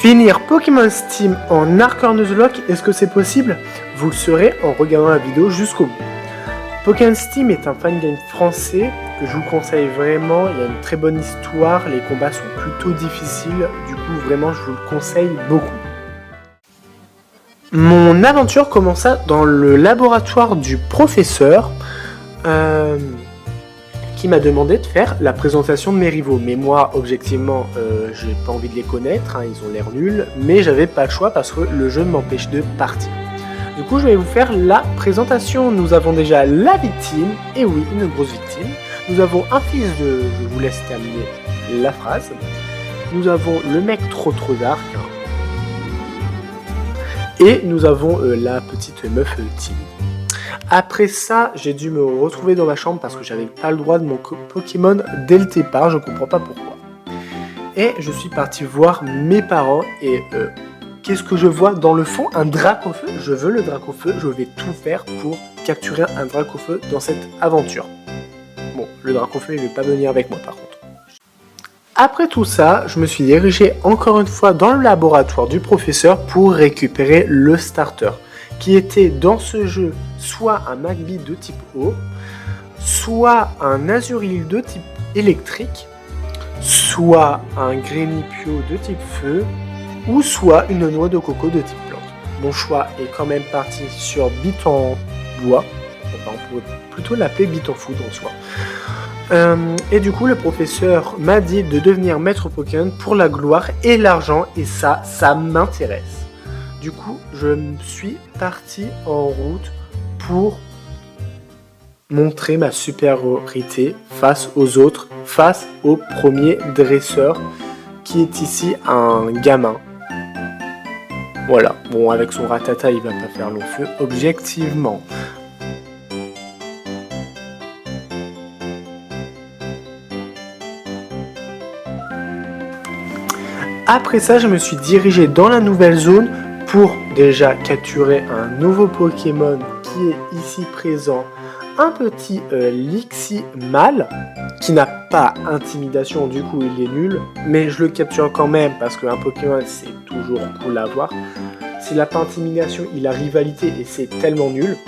Finir Pokémon Steam en Arc Nuzlocke, est-ce que c'est possible? Vous le saurez en regardant la vidéo jusqu'au bout. Pokémon Steam est un fangame français que je vous conseille vraiment, il y a une très bonne histoire, les combats sont plutôt difficiles, du coup vraiment je vous le conseille beaucoup. Mon aventure commença dans le laboratoire du professeur qui m'a demandé de faire la présentation de mes rivaux. Mais moi, objectivement, j'ai pas envie de les connaître, hein, ils ont l'air nuls, mais j'avais pas le choix parce que le jeu m'empêche de partir. Du coup, je vais vous faire la présentation. Nous avons déjà la victime, et oui, une grosse victime. Nous avons un fils de... Je vous laisse terminer la phrase. Nous avons le mec trop dark. Et nous avons la petite meuf timide. Après ça, j'ai dû me retrouver dans ma chambre parce que j'avais pas le droit de mon Pokémon dès le départ, je comprends pas pourquoi. Et je suis parti voir mes parents et qu'est-ce que je vois dans le fond? Un Dracofeu. Je veux le Dracofeu, je vais tout faire pour capturer un Dracofeu dans cette aventure. Bon, le Dracofeu, il ne veut pas venir avec moi par contre. Après tout ça, je me suis dirigé encore une fois dans le laboratoire du professeur pour récupérer le starter, qui était dans ce jeu soit un Magby de type eau, soit un Azuril de type électrique, soit un Greenipio de type feu, ou soit une noix de coco de type plante. Mon choix est quand même parti sur Bit en bois, enfin, on pourrait plutôt l'appeler Bit en foudre en soi. Et du coup, le professeur m'a dit de devenir maître Pokémon pour la gloire et l'argent, et ça m'intéresse. Du coup, je suis parti en route pour montrer ma supériorité face aux autres, face au premier dresseur, qui est ici un gamin. Voilà, bon, avec son ratata, il va pas faire long feu, objectivement. Après ça, je me suis dirigé dans la nouvelle zone pour déjà capturer un nouveau Pokémon qui est ici présent, un petit Lixi mâle qui n'a pas intimidation, du coup il est nul, mais je le capture quand même parce qu'un Pokémon c'est toujours cool à voir. S'il n'a pas intimidation, il a rivalité et c'est tellement nul.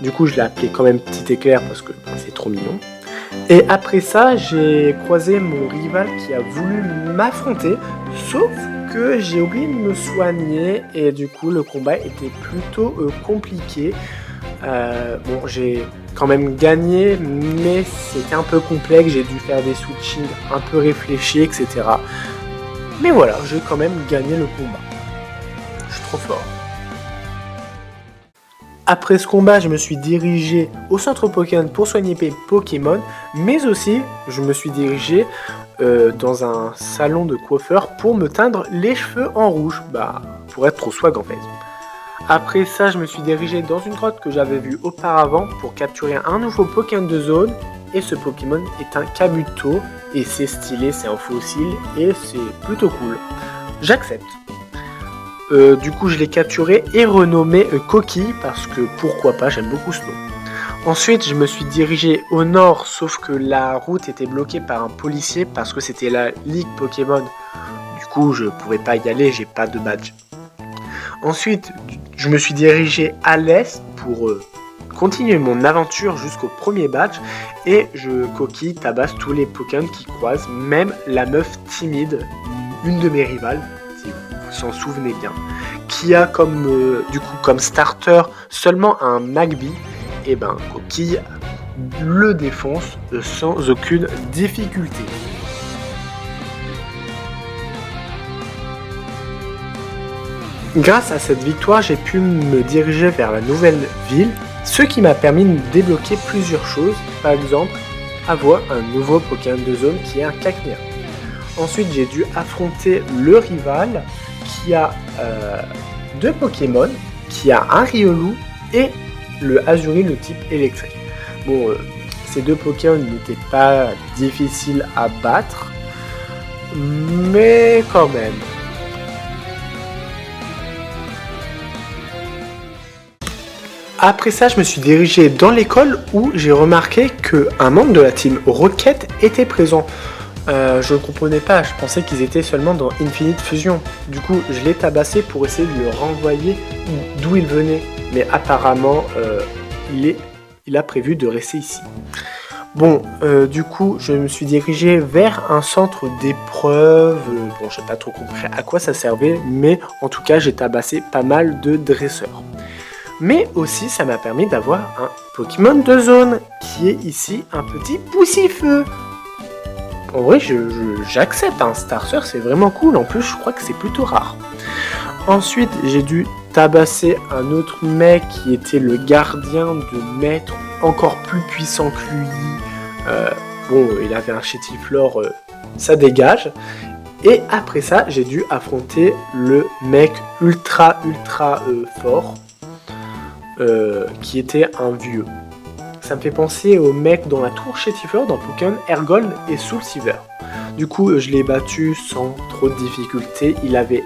Du coup je l'ai appelé quand même Petit Éclair parce que c'est trop mignon. Et après ça, j'ai croisé mon rival qui a voulu m'affronter, sauf que j'ai oublié de me soigner et du coup le combat était plutôt compliqué. Bon, j'ai quand même gagné, mais c'était un peu complexe, j'ai dû faire des switchings un peu réfléchis, etc. Mais voilà, j'ai quand même gagné le combat. Je suis trop fort. Après ce combat, je me suis dirigé au centre Pokémon pour soigner mes Pokémon, mais aussi je me suis dirigé dans un salon de coiffeur pour me teindre les cheveux en rouge, pour être trop swag en fait. Après ça, je me suis dirigé dans une grotte que j'avais vue auparavant pour capturer un nouveau Pokémon de zone, et ce Pokémon est un Kabuto, et c'est stylé, c'est un fossile, et c'est plutôt cool. J'accepte. Du coup, je l'ai capturé et renommé Coquille parce que pourquoi pas, j'aime beaucoup ce nom. Ensuite, je me suis dirigé au nord, sauf que la route était bloquée par un policier parce que c'était la Ligue Pokémon. Du coup, je pouvais pas y aller, j'ai pas de badge. Ensuite, je me suis dirigé à l'est pour continuer mon aventure jusqu'au premier badge et je coquille tabasse tous les Pokémon qui croisent, même la meuf timide, une de mes rivales. Vous s'en souvenez bien, qui a comme starter seulement un Magby, et Coquille le défonce sans aucune difficulté. Grâce à cette victoire, j'ai pu me diriger vers la nouvelle ville, ce qui m'a permis de débloquer plusieurs choses, par exemple avoir un nouveau Pokémon de zone qui est un Cacnea. Ensuite, j'ai dû affronter le rival qui a deux Pokémon, qui a un Riolu et le Azuril de type électrique. Bon, ces deux Pokémon n'étaient pas difficiles à battre, mais quand même. Après ça, je me suis dirigé dans l'école où j'ai remarqué qu'un membre de la team Rocket était présent. Je ne comprenais pas, je pensais qu'ils étaient seulement dans Infinite Fusion. Du coup, je l'ai tabassé pour essayer de le renvoyer d'où il venait. Mais apparemment, il a prévu de rester ici. Bon, du coup, je me suis dirigé vers un centre d'épreuves. Bon, j'ai pas trop compris à quoi ça servait, mais en tout cas, j'ai tabassé pas mal de dresseurs. Mais aussi, ça m'a permis d'avoir un Pokémon de zone, qui est ici un petit Poussifeu. En vrai, j'accepte, un Starter, c'est vraiment cool. En plus, je crois que c'est plutôt rare. Ensuite, j'ai dû tabasser un autre mec qui était le gardien de maître, encore plus puissant que lui. Bon, il avait un Chétiflore, ça dégage. Et après ça, j'ai dû affronter le mec ultra fort, qui était un vieux. Ça me fait penser au mec dans la tour Chétiflore dans Pokémon Airgold et Soul Silver. Du coup, je l'ai battu sans trop de difficulté. Il avait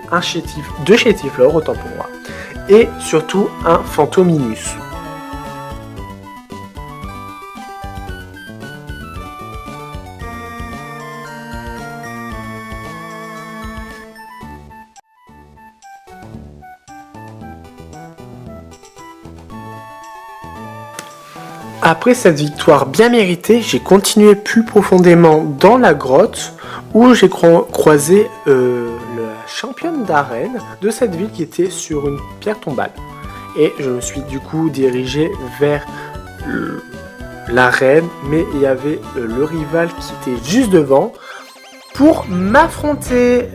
deux Chétiflore, autant pour moi. Et surtout un Fantominus. Après cette victoire bien méritée, j'ai continué plus profondément dans la grotte où j'ai croisé la championne d'arène de cette ville qui était sur une pierre tombale. Et je me suis du coup dirigé vers l'arène, mais il y avait le rival qui était juste devant pour m'affronter.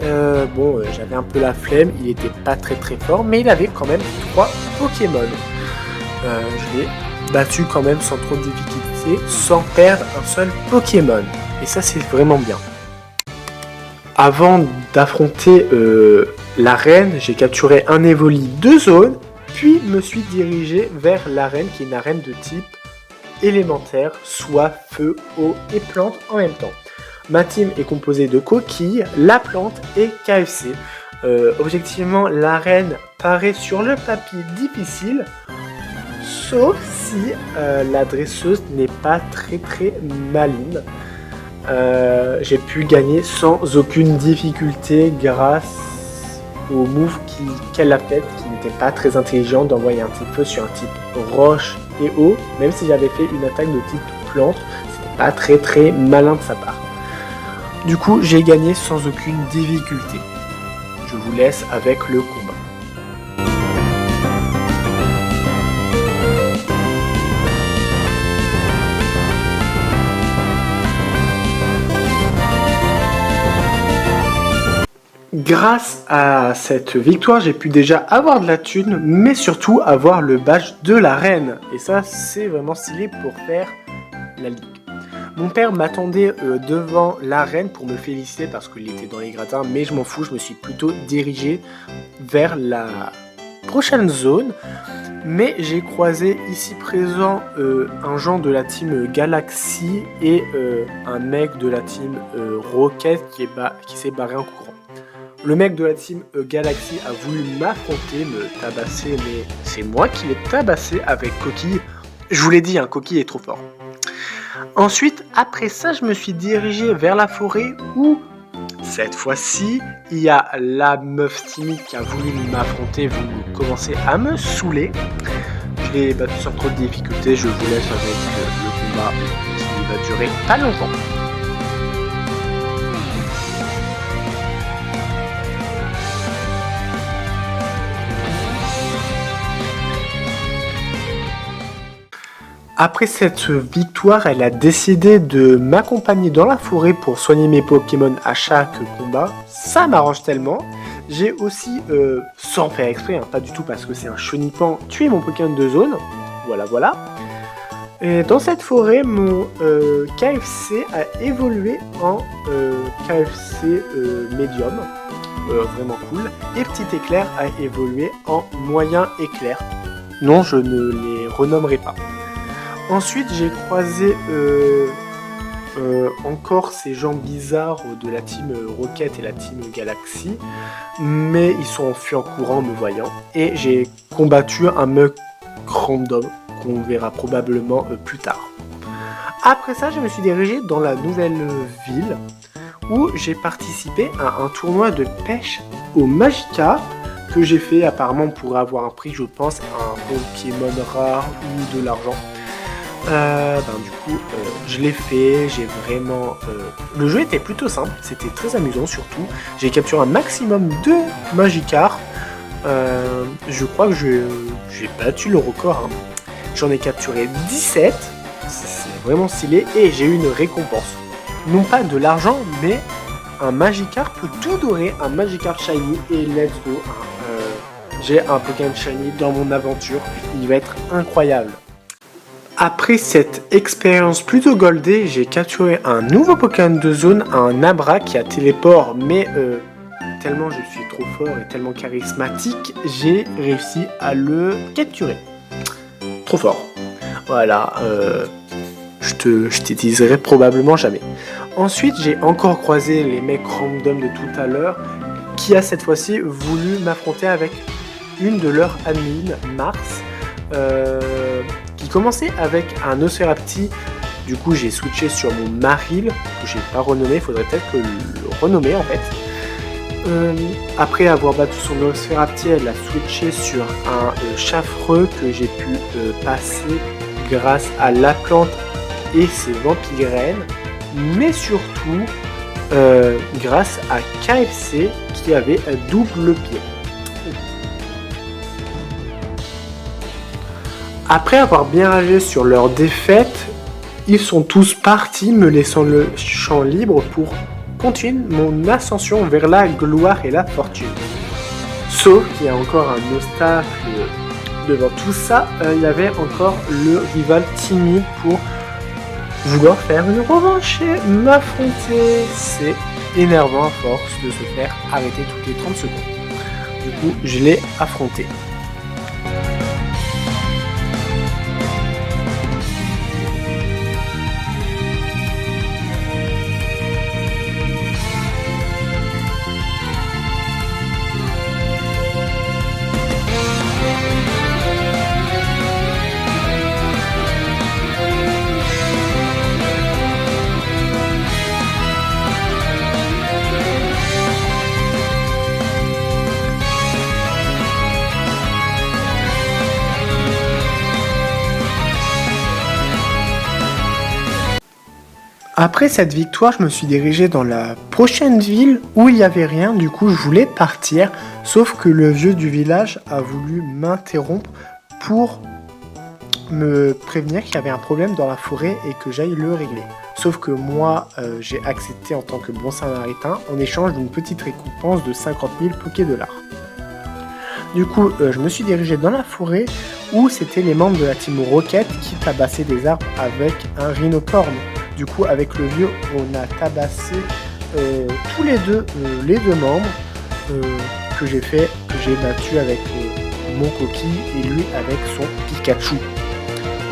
Bon, j'avais un peu la flemme, il était pas très fort, mais il avait quand même 3 Pokémon. Je l'ai battu quand même sans trop de difficulté, sans perdre un seul Pokémon. Et ça, c'est vraiment bien. Avant d'affronter l'arène, j'ai capturé un Evoli de zone, puis me suis dirigé vers l'arène qui est une arène de type élémentaire, soit feu, eau et plante en même temps. Ma team est composée de Coquille, La Plante et KFC. Objectivement, l'arène paraît sur le papier difficile, sauf si la dresseuse n'est pas très maligne. J'ai pu gagner sans aucune difficulté grâce au move qu'elle a fait, qui n'était pas très intelligent d'envoyer un type feu sur un type roche et eau. Même si j'avais fait une attaque de type plante, c'était pas très malin de sa part. Du coup, j'ai gagné sans aucune difficulté. Je vous laisse avec le combat. Grâce à cette victoire, j'ai pu déjà avoir de la thune, mais surtout avoir le badge de la reine. Et ça, c'est vraiment stylé pour faire la ligue. Mon père m'attendait devant l'arène pour me féliciter parce qu'il était dans les gradins, mais je m'en fous, je me suis plutôt dirigé vers la prochaine zone. Mais j'ai croisé ici présent un Jean de la team Galaxy et un mec de la team Rocket qui s'est barré en courant. Le mec de la team Galaxy a voulu m'affronter, me tabasser, mais c'est moi qui l'ai tabassé avec Coquille. Je vous l'ai dit, hein, Coquille est trop fort. Ensuite, après ça, je me suis dirigé vers la forêt où, cette fois-ci, il y a la meuf timide qui a voulu m'affronter, voulu commencer à me saouler. Je l'ai battu sans trop de difficultés, je vous laisse avec le combat qui va durer pas longtemps. Après cette victoire, elle a décidé de m'accompagner dans la forêt pour soigner mes Pokémon à chaque combat. Ça m'arrange tellement. J'ai aussi, sans faire exprès, pas du tout parce que c'est un chenipan, tué mon Pokémon de zone. Voilà. Et dans cette forêt, mon KFC a évolué en KFC médium. Vraiment cool. Et Petit Éclair a évolué en moyen éclair. Non, je ne les renommerai pas. Ensuite, j'ai croisé encore ces gens bizarres de la team Rocket et la team Galaxy, mais ils sont enfuis en courant en me voyant. Et j'ai combattu un mug random qu'on verra probablement plus tard. Après ça, je me suis dirigé dans la nouvelle ville où j'ai participé à un tournoi de pêche au Magikarp que j'ai fait apparemment pour avoir un prix, je pense, un Pokémon rare ou de l'argent. Je l'ai fait, j'ai vraiment... Le jeu était plutôt simple, c'était très amusant surtout. J'ai capturé un maximum de Magikarp. Je crois que j'ai battu le record. Hein. J'en ai capturé 17, c'est vraiment stylé, et j'ai eu une récompense. Non pas de l'argent, mais un Magikarp tout doré, un Magikarp Shiny, et let's go. J'ai un Pokémon Shiny dans mon aventure, il va être incroyable. Après cette expérience plutôt goldée, j'ai capturé un nouveau Pokémon de zone, un Abra qui a téléport, mais tellement je suis trop fort et tellement charismatique, j'ai réussi à le capturer. Trop fort. Voilà, je t'utiliserai probablement jamais. Ensuite, j'ai encore croisé les mecs random de tout à l'heure, qui a cette fois-ci voulu m'affronter avec une de leurs admins, Mars, qui commençait avec un Nosferapti. Du coup, j'ai switché sur mon Maril, que j'ai pas renommé, il faudrait peut-être que le renommer en fait. Après avoir battu son Nosferapti, elle a switché sur un Chaffreux que j'ai pu passer grâce à la plante et ses vampires, mais surtout grâce à KFC qui avait double pied. Après avoir bien ragé sur leur défaite, ils sont tous partis, me laissant le champ libre pour continuer mon ascension vers la gloire et la fortune. Sauf qu'il y a encore un obstacle devant tout ça, il y avait encore le rival timide pour vouloir faire une revanche et m'affronter. C'est énervant à force de se faire arrêter toutes les 30 secondes. Du coup, je l'ai affronté. Après cette victoire, je me suis dirigé dans la prochaine ville où il n'y avait rien, du coup je voulais partir, sauf que le vieux du village a voulu m'interrompre pour me prévenir qu'il y avait un problème dans la forêt et que j'aille le régler. Sauf que moi, j'ai accepté en tant que bon samaritain en échange d'une petite récompense de 50 000 Pokédollars. Du coup, je me suis dirigé dans la forêt où c'était les membres de la team Rocket qui tabassaient des arbres avec un rhinocorne. Du coup, avec le vieux, on a tabassé tous les deux membres que j'ai battu avec mon coquille et lui avec son Pikachu.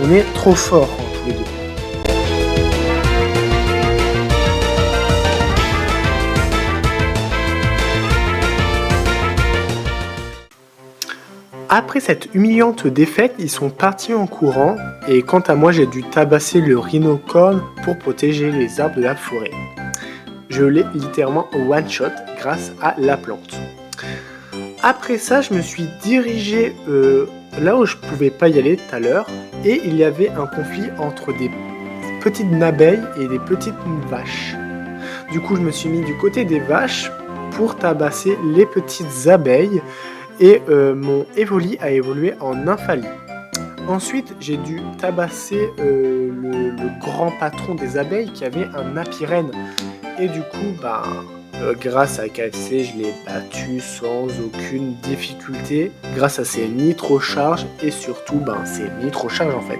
On est trop forts tous les deux. Après cette humiliante défaite, ils sont partis en courant et quant à moi, j'ai dû tabasser le rhinocorne pour protéger les arbres de la forêt. Je l'ai littéralement one-shot grâce à la plante. Après ça, je me suis dirigé là où je pouvais pas y aller tout à l'heure et il y avait un conflit entre des petites abeilles et des petites vaches. Du coup, je me suis mis du côté des vaches pour tabasser les petites abeilles. Et mon Evoli a évolué en Nymphalie. Ensuite, j'ai dû tabasser le grand patron des abeilles qui avait un Apirène. Et du coup, grâce à KFC, je l'ai battu sans aucune difficulté. Grâce à ses nitrocharges et surtout ses nitrocharges en fait.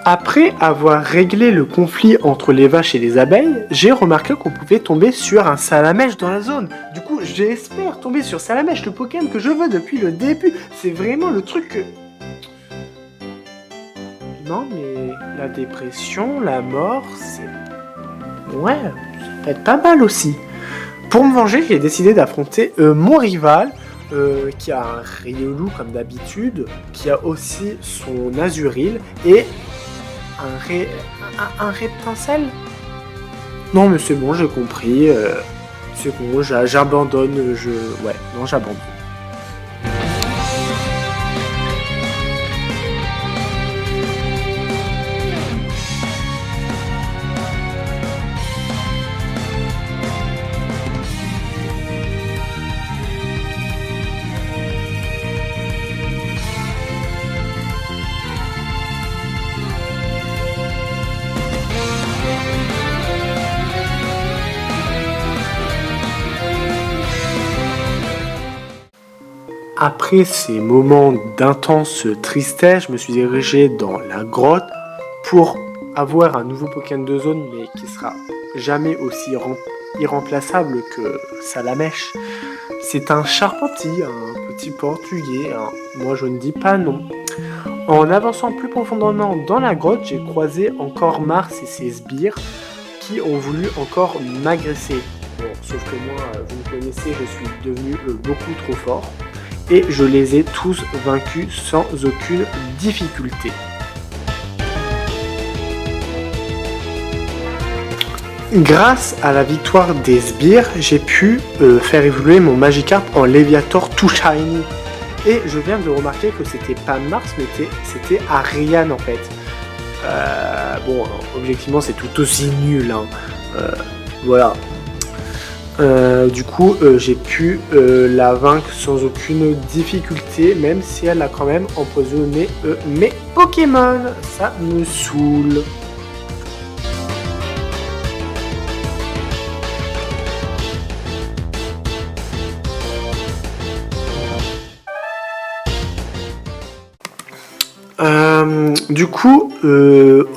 Après avoir réglé le conflit entre les vaches et les abeilles, j'ai remarqué qu'on pouvait tomber sur un Salamèche dans la zone. Du coup, j'espère tomber sur Salamèche, le Pokémon que je veux depuis le début. C'est vraiment le truc que... non mais la dépression, la mort, c'est... Ouais, ça peut être pas mal aussi. Pour me venger, j'ai décidé d'affronter mon rival, qui a un Riolu comme d'habitude, qui a aussi son Azuril et un Reptincelle. Non mais c'est bon, j'ai compris, c'est bon, j'abandonne, ouais, non j'abandonne. Après ces moments d'intense tristesse, je me suis dirigé dans la grotte pour avoir un nouveau Pokémon de zone, mais qui sera jamais aussi irremplaçable que Salamèche. C'est un Charpentier, un petit portugais, moi je ne dis pas non. En avançant plus profondément dans la grotte, j'ai croisé encore Mars et ses sbires qui ont voulu encore m'agresser. Bon, sauf que moi, vous me connaissez, je suis devenu beaucoup trop fort. Et je les ai tous vaincus sans aucune difficulté. Grâce à la victoire des sbires, j'ai pu faire évoluer mon Magikarp en Léviator tout shiny. Et je viens de remarquer que c'était pas Mars, mais c'était Ariane en fait. Bon, objectivement c'est tout aussi nul, hein. Voilà. Du coup, j'ai pu la vaincre sans aucune difficulté, même si elle a quand même empoisonné mes Pokémon. Ça me saoule. Du coup,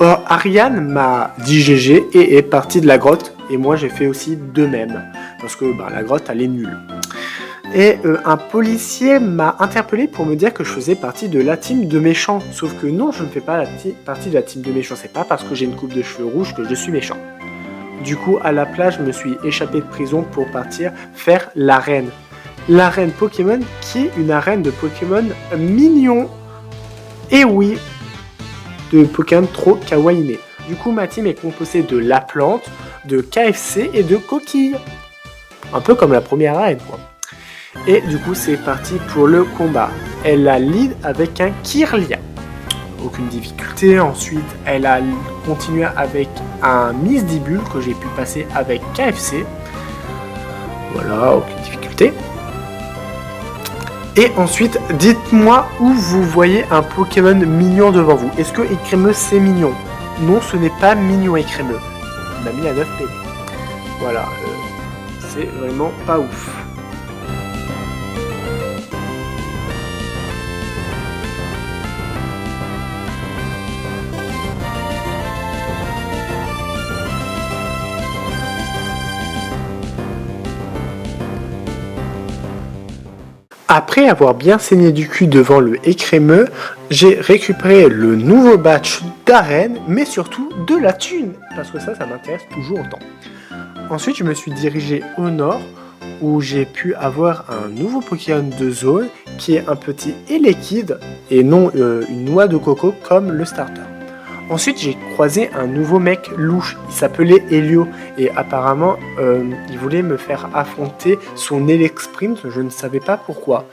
Ariane m'a dit GG et est partie de la grotte. Et moi, j'ai fait aussi de même. Parce que la grotte, elle est nulle. Et un policier m'a interpellé pour me dire que je faisais partie de la team de méchants. Sauf que non, je ne fais pas partie de la team de méchants. C'est pas parce que j'ai une coupe de cheveux rouges que je suis méchant. Du coup, à la place, je me suis échappé de prison pour partir faire l'arène. L'arène Pokémon, qui est une arène de Pokémon mignon. Et oui, de Pokémon trop kawaii. Du coup, ma team est composée de La Plante, de KFC et de Coquille. Un peu comme la première arène, quoi. Et du coup, c'est parti pour le combat. Elle a lead avec un Kirlia. Aucune difficulté. Ensuite, elle a continué avec un Misdibule que j'ai pu passer avec KFC. Voilà, aucune difficulté. Et ensuite, dites-moi où vous voyez un Pokémon mignon devant vous. Est-ce que Écrémeux, c'est mignon? Non, ce n'est pas mignon Écrémeux. Il m'a mis à 9 PV. Voilà, c'est vraiment pas ouf. Après avoir bien saigné du cul devant le Écrémeux, j'ai récupéré le nouveau batch d'arène, mais surtout de la thune, parce que ça m'intéresse toujours autant. Ensuite, je me suis dirigé au nord, où j'ai pu avoir un nouveau Pokémon de zone, qui est un petit Elekid, et non une noix de coco comme le starter. Ensuite, j'ai croisé un nouveau mec louche, il s'appelait Helio, et apparemment, il voulait me faire affronter son Elexprint, je ne savais pas pourquoi.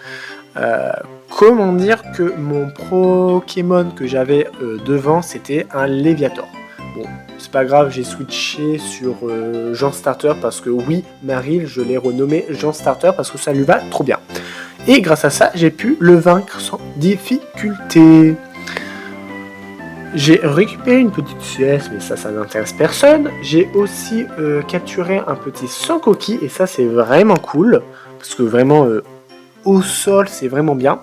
Comment dire que mon Pokémon que j'avais devant, c'était un Léviator. Bon, c'est pas grave, j'ai switché sur Jean Starter, parce que oui, Maril, je l'ai renommé Jean Starter, parce que ça lui va trop bien. Et grâce à ça, j'ai pu le vaincre sans difficulté. J'ai récupéré une petite CS, mais ça n'intéresse personne. J'ai aussi capturé un petit sans coquille, et ça c'est vraiment cool, parce que vraiment au sol c'est vraiment bien.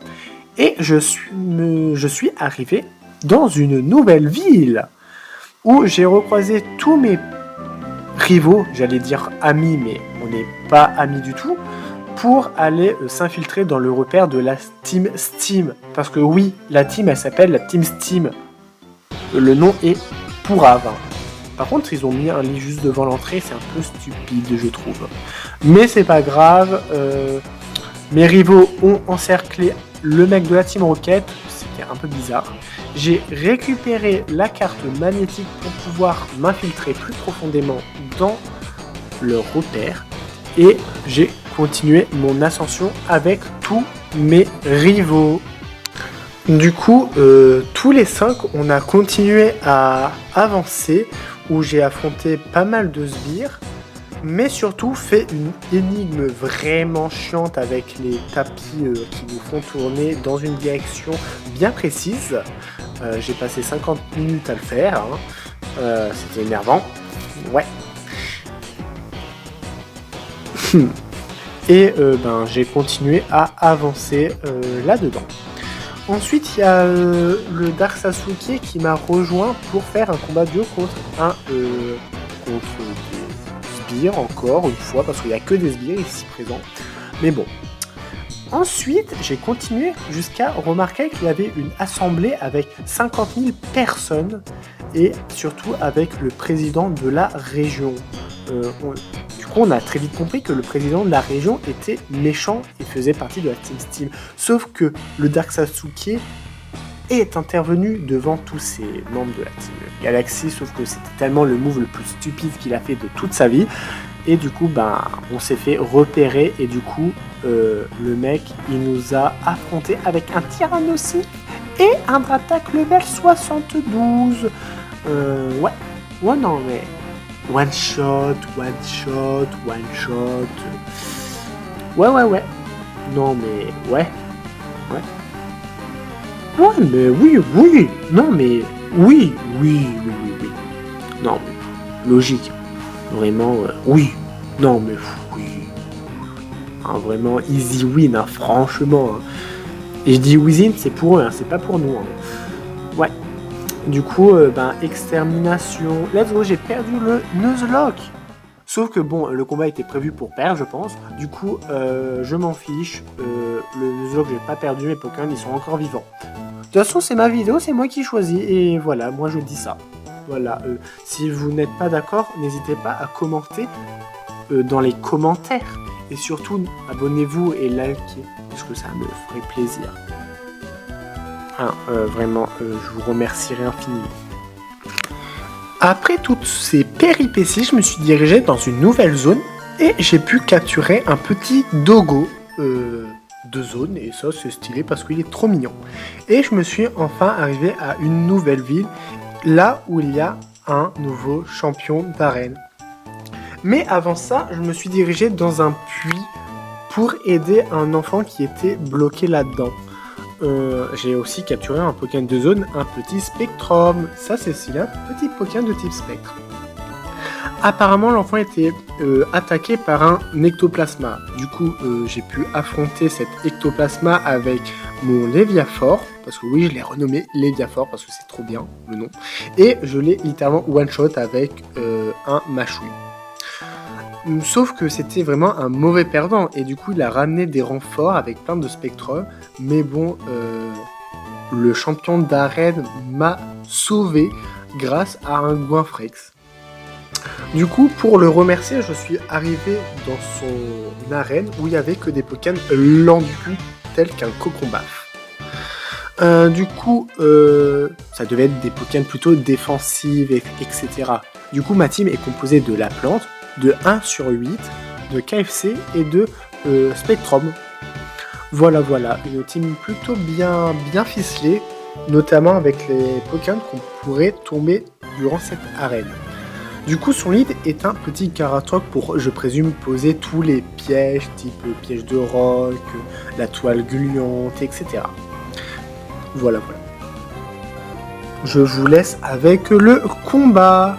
Et je suis arrivé dans une nouvelle ville, où j'ai recroisé tous mes rivaux, j'allais dire amis, mais on n'est pas amis du tout, pour aller s'infiltrer dans le repère de la Team Steam. Parce que oui, la team elle s'appelle la Team Steam. Le nom est Pourave. Par contre, ils ont mis un lit juste devant l'entrée, c'est un peu stupide, je trouve. Mais c'est pas grave. Mes rivaux ont encerclé le mec de la Team Rocket, c'était un peu bizarre. J'ai récupéré la carte magnétique pour pouvoir m'infiltrer plus profondément dans leur repère. Et j'ai continué mon ascension avec tous mes rivaux. Du coup, tous les 5, on a continué à avancer, où j'ai affronté pas mal de sbires, mais surtout fait une énigme vraiment chiante avec les tapis qui nous font tourner dans une direction bien précise. J'ai passé 50 minutes à le faire, c'était énervant, ouais. Et j'ai continué à avancer là-dedans. Ensuite, il y a le Dark Sasuke qui m'a rejoint pour faire un combat duo contre des sbires, encore une fois, parce qu'il n'y a que des sbires ici présents. Mais bon. Ensuite, j'ai continué jusqu'à remarquer qu'il y avait une assemblée avec 50 000 personnes et surtout avec le président de la région. Du coup, on a très vite compris que le président de la région était méchant et faisait partie de la Team Steam. Sauf que le Dark Sasuke est intervenu devant tous ces membres de la Team Galaxy, sauf que c'était tellement le move le plus stupide qu'il a fait de toute sa vie. Et du coup, on s'est fait repérer et du coup, le mec, il nous a affronté avec un Tyrannosaure et un Dratak level 72. Ouais, non mais... One shot. Ouais. Non mais, ouais. Ouais, mais oui. Non mais, oui. Non mais, logique. Vraiment, oui. Non mais, oui. Vraiment, easy win, franchement. Et je dis win, c'est pour eux, c'est pas pour nous. Ouais. Du coup, extermination. Let's go, j'ai perdu le Nuzlocke. Sauf que bon, le combat était prévu pour perdre, je pense. Du coup, je m'en fiche. Le Nuzlocke, j'ai pas perdu, mes Pokémon, ils sont encore vivants. De toute façon, c'est ma vidéo, c'est moi qui choisis. Et voilà, moi je dis ça. Voilà, si vous n'êtes pas d'accord, n'hésitez pas à commenter dans les commentaires. Et surtout, abonnez-vous et likez, parce que ça me ferait plaisir. Vraiment, je vous remercierai infiniment. Après toutes ces péripéties, je me suis dirigé dans une nouvelle zone et j'ai pu capturer un petit dogo de zone. Et ça, c'est stylé parce qu'il est trop mignon. Et je me suis enfin arrivé à une nouvelle ville, là où il y a un nouveau champion d'arène. Mais avant ça, je me suis dirigé dans un puits pour aider un enfant qui était bloqué là-dedans. J'ai aussi capturé un Pokémon de zone, un petit Spectrum. Ça, c'est un petit Pokémon de type Spectre. Apparemment, l'enfant était attaqué par un ectoplasma. Du coup, j'ai pu affronter cet ectoplasma avec mon Léviaphore. Parce que oui, je l'ai renommé Léviaphore parce que c'est trop bien le nom. Et je l'ai littéralement one-shot avec un Machoui. Sauf que c'était vraiment un mauvais perdant et du coup il a ramené des renforts avec plein de spectres. Mais bon, le champion d'arène m'a sauvé grâce à un Goinfrex. Du coup, pour le remercier, je suis arrivé dans son arène où il n'y avait que des Pokémon lents du cul, tels qu'un Cocombaf. Du coup, ça devait être des Pokémon plutôt défensives, etc. Du coup, ma team est composée de la plante, de 1 sur 8, de KFC et de Spectrum. Voilà, une team plutôt bien ficelée, notamment avec les Pokémon qu'on pourrait tomber durant cette arène. Du coup, son lead est un petit Karatok pour, je présume, poser tous les pièges, type piège de roc, la toile gluante, etc. Voilà. Je vous laisse avec le combat.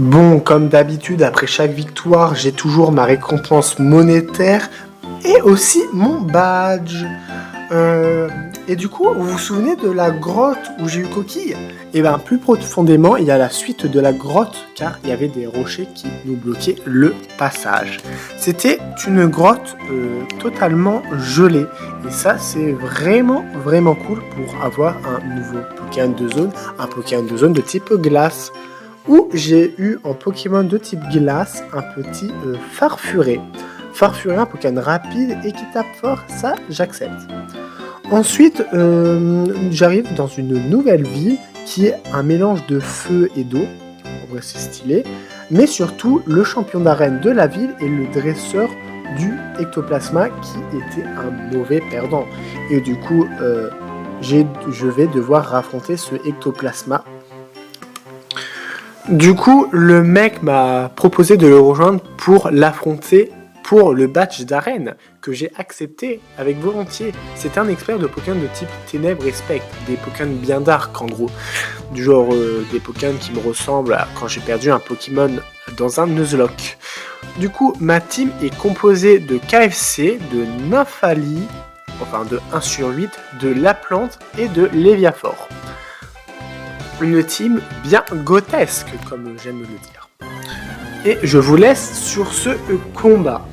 Bon, comme d'habitude, après chaque victoire, j'ai toujours ma récompense monétaire et aussi mon badge. Et du coup, vous vous souvenez de la grotte où j'ai eu Coquille? Et bien, plus profondément, il y a la suite de la grotte, car il y avait des rochers qui nous bloquaient le passage. C'était une grotte totalement gelée. Et ça, c'est vraiment, vraiment cool pour avoir un nouveau Pokémon de zone, un Pokémon de zone de type glace. Où j'ai eu en Pokémon de type glace un petit Farfuré. Farfuré, un Pokémon rapide et qui tape fort, ça j'accepte. Ensuite, j'arrive dans une nouvelle ville qui est un mélange de feu et d'eau. En vrai, c'est stylé. Mais surtout, le champion d'arène de la ville est le dresseur du Ectoplasma qui était un mauvais perdant. Et du coup, je vais devoir affronter ce Ectoplasma. Du coup, le mec m'a proposé de le rejoindre pour l'affronter pour le badge d'arène, que j'ai accepté avec volontiers. C'était un expert de Pokémon de type Ténèbres et Spectre, des Pokémon bien dark en gros, du genre des Pokémon qui me ressemblent à quand j'ai perdu un Pokémon dans un Nuzlocke. Du coup, ma team est composée de KFC, de Nymphali, enfin de 1/8, de Laplante et de Léviaphore. Une team bien grotesque, comme j'aime le dire. Et je vous laisse sur ce combat.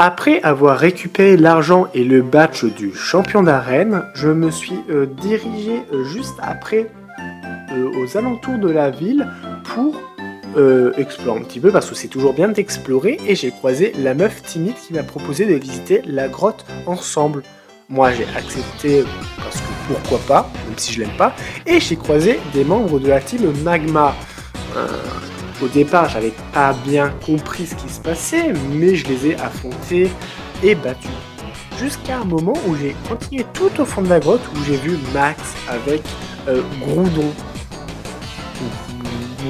Après avoir récupéré l'argent et le badge du champion d'arène, je me suis dirigé juste après aux alentours de la ville pour explorer un petit peu, parce que c'est toujours bien d'explorer, et j'ai croisé la meuf timide qui m'a proposé de visiter la grotte ensemble. Moi j'ai accepté parce que pourquoi pas, même si je l'aime pas, et j'ai croisé des membres de la team Magma. Au départ, j'avais pas bien compris ce qui se passait, mais je les ai affrontés et battus. Jusqu'à un moment où j'ai continué tout au fond de la grotte, où j'ai vu Max avec Groudon.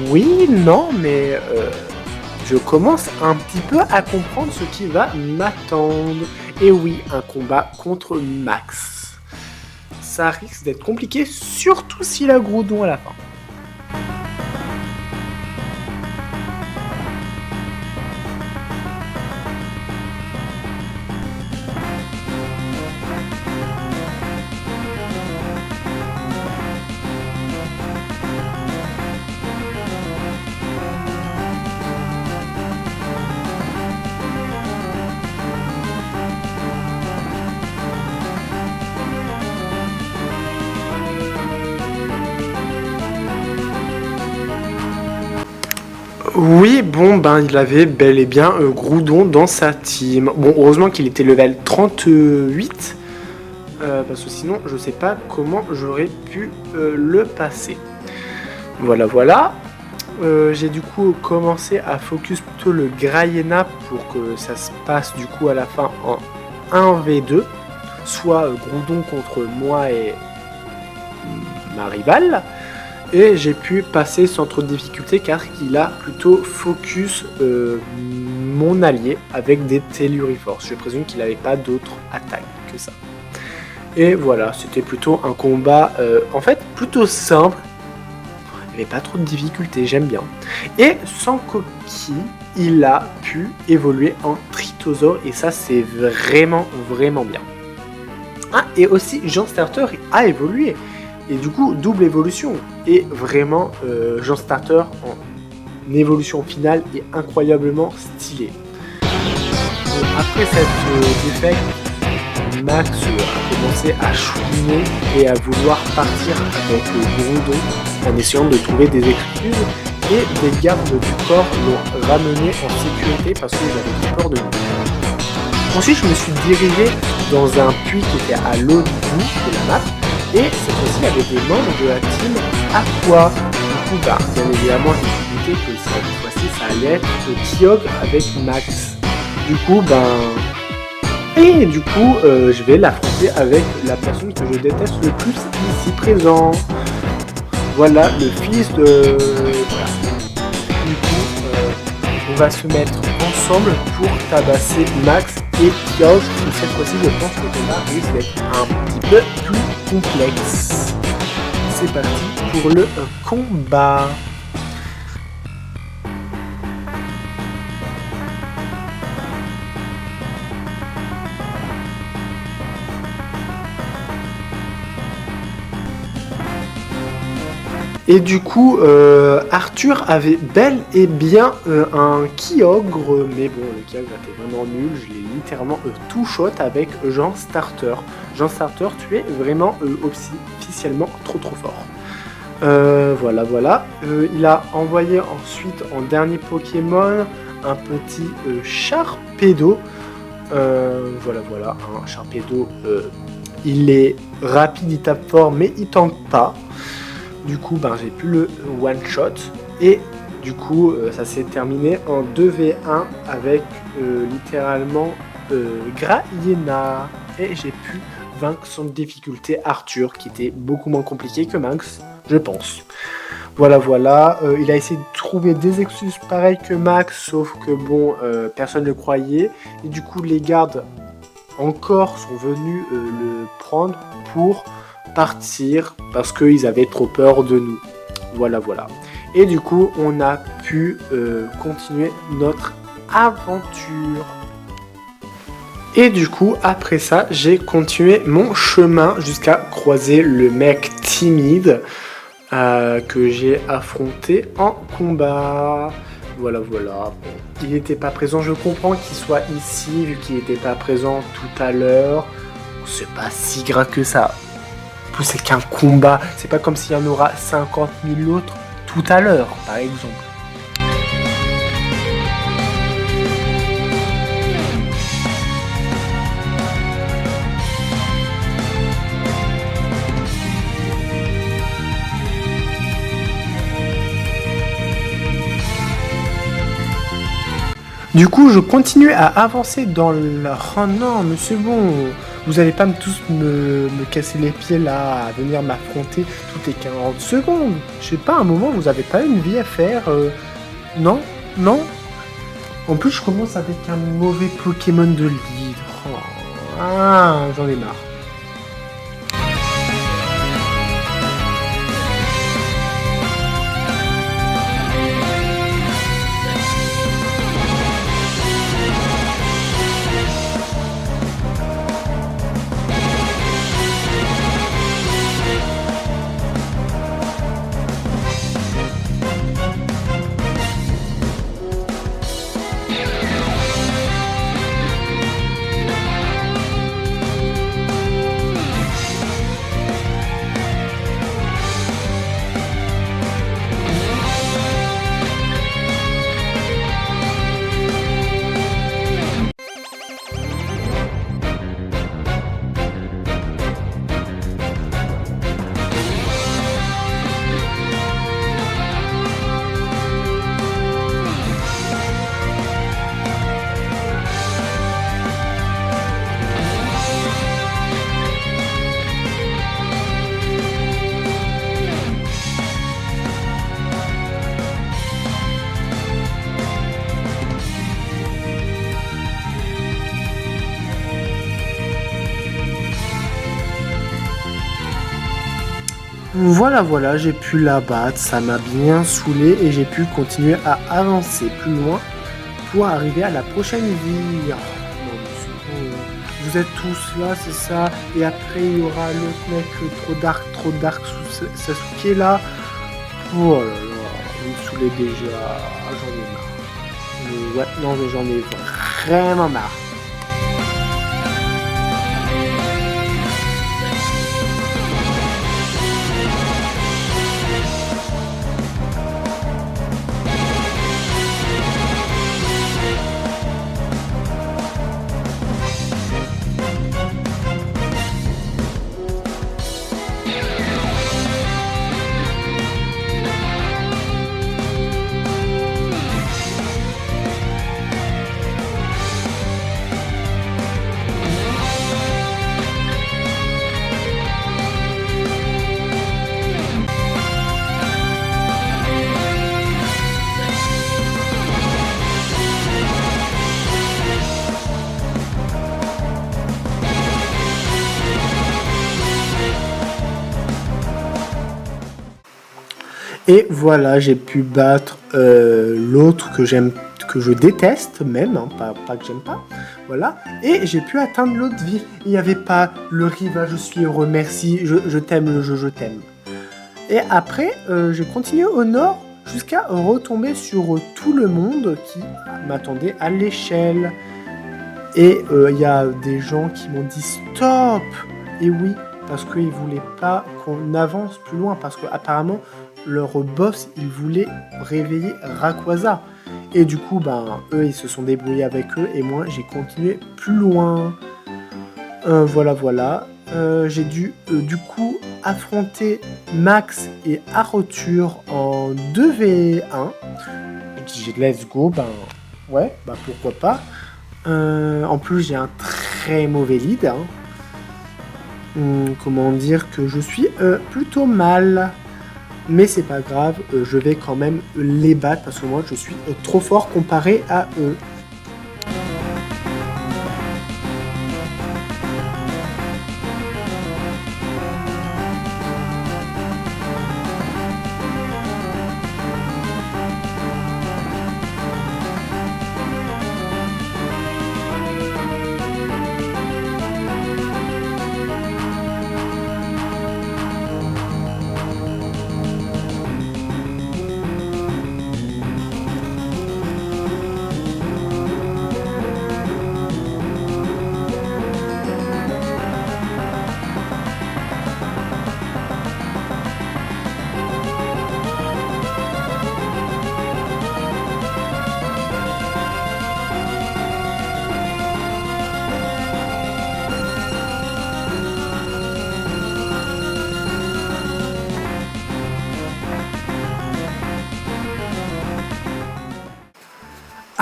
Oui, non, mais je commence un petit peu à comprendre ce qui va m'attendre. Et oui, un combat contre Max. Ça risque d'être compliqué, surtout s'il a Groudon à la fin. Oui, bon, ben il avait bel et bien Groudon dans sa team. Bon, heureusement qu'il était level 38, parce que sinon je sais pas comment j'aurais pu le passer. Voilà, voilà. J'ai du coup commencé à focus plutôt le Graiena pour que ça se passe du coup à la fin en 1v2, soit Groudon contre moi et ma rivale. Et j'ai pu passer sans trop de difficulté car il a plutôt focus mon allié avec des Telluriforce. Je présume qu'il n'avait pas d'autres attaques que ça. Et voilà, c'était plutôt un combat en fait plutôt simple. Il n'y avait pas trop de difficultés, j'aime bien. Et sans Coquille, il a pu évoluer en Tritosaur et ça c'est vraiment vraiment bien. Ah, et aussi Jean Starter a évolué. Et du coup, double évolution. Et vraiment, Jean Starter en évolution finale est incroyablement stylé. Donc, après cette défaite, Max a commencé à chouiner et à vouloir partir avec Groudon en essayant de trouver des excuses et les gardes du corps l'ont ramené en sécurité parce qu'ils avaient peur de nous. Ensuite, je me suis dirigé dans un puits qui était à l'autre bout de la map et cette fois-ci, il y avait des membres de la team Aqua. Du coup, bien évidemment, j'ai douté que cette fois-ci, ça allait être Kyogre avec Max. Du coup, je vais l'affronter avec la personne que je déteste le plus ici présent. Voilà, le fils de... Voilà. Du coup, on va se mettre ensemble pour tabasser Max et Kyogre. Et cette fois-ci, je pense que le combat risque d'être un petit peu plus complexe. C'est parti pour le combat. Et du coup, Arthur avait bel et bien un Kyogre, mais bon, le Kyogre était vraiment nul, je l'ai littéralement two-shot avec Jean Starter. Jean Starter, tu es vraiment officiellement trop fort. Voilà. Il a envoyé ensuite en dernier Pokémon un petit Sharpedo. Voilà, un Sharpedo, il est rapide, il tape fort, mais il tank pas. Du coup, j'ai pu le one-shot et du coup, ça s'est terminé en 2v1 avec littéralement Graiena et j'ai pu vaincre son difficulté Arthur qui était beaucoup moins compliqué que Max, je pense. Voilà, il a essayé de trouver des excuses pareilles que Max, sauf que personne ne le croyait et du coup, les gardes encore sont venus le prendre pour partir parce qu'ils avaient trop peur de nous. Voilà. Et du coup, on a pu continuer notre aventure. Et du coup, après ça, j'ai continué mon chemin jusqu'à croiser le mec timide que j'ai affronté en combat. Voilà. Il n'était pas présent, je comprends qu'il soit ici, vu qu'il n'était pas présent tout à l'heure. C'est pas si grave que ça. C'est qu'un combat, c'est pas comme s'il y en aura 50 000 autres tout à l'heure, par exemple. Du coup, je continue à avancer dans la... Oh non, mais c'est bon. Vous allez pas tous me casser les pieds là, à venir m'affronter toutes les 40 secondes. Je sais pas, à un moment, vous avez pas une vie à faire Non. En plus, je commence avec un mauvais Pokémon de lead. J'en ai marre. Voilà, j'ai pu l'abattre, ça m'a bien saoulé et j'ai pu continuer à avancer plus loin pour arriver à la prochaine ville. Vous êtes tous là, c'est ça. Et après, il y aura l'autre mec trop dark, Sasuke là. Oh là là, vous me saoulez déjà. J'en ai marre. Mais j'en ai vraiment marre. Et voilà, j'ai pu battre l'autre que je déteste même, hein, pas que j'aime pas. Voilà. Et j'ai pu atteindre l'autre ville. Il n'y avait pas le rival, je suis heureux, merci, je t'aime le jeu, je t'aime. Et après, j'ai continué au nord jusqu'à retomber sur tout le monde qui m'attendait à l'échelle. Et il y a des gens qui m'ont dit stop. Et oui, parce qu'ils voulaient pas qu'on avance plus loin, parce qu'apparemment leur boss il voulait réveiller Rayquaza. Et du coup, eux ils se sont débrouillés avec eux et moi j'ai continué plus loin. Voilà. J'ai dû du coup affronter Max et Arthur en 2v1. J'ai dit let's go, ouais, pourquoi pas. En plus j'ai un très mauvais lead. Hein. Comment dire que je suis plutôt mal. Mais c'est pas grave, je vais quand même les battre parce que moi je suis trop fort comparé à eux.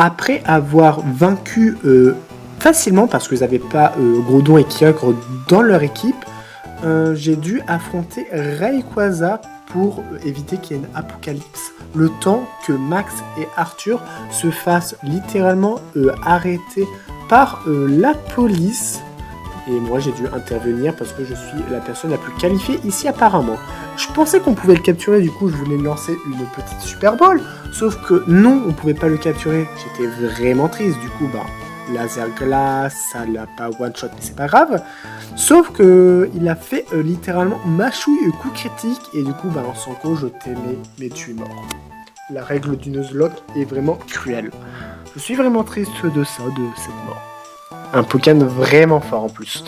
Après avoir vaincu facilement, parce qu'ils n'avaient pas Groudon et Kyogre dans leur équipe, j'ai dû affronter Rayquaza pour éviter qu'il y ait une apocalypse. Le temps que Max et Arthur se fassent littéralement arrêter par la police. Et moi j'ai dû intervenir parce que je suis la personne la plus qualifiée ici apparemment. Je pensais qu'on pouvait le capturer, du coup je voulais lancer une petite Super Ball. Sauf que non, on pouvait pas le capturer. J'étais vraiment triste, du coup laser glace, ça l'a pas one shot mais c'est pas grave. Sauf que il a fait littéralement mâchouille coup critique et du coup en Sanko je t'aimais mais tu es mort. La règle du Nuzlocke est vraiment cruelle. Je suis vraiment triste de ça, de cette mort. Un Pokémon vraiment fort en plus.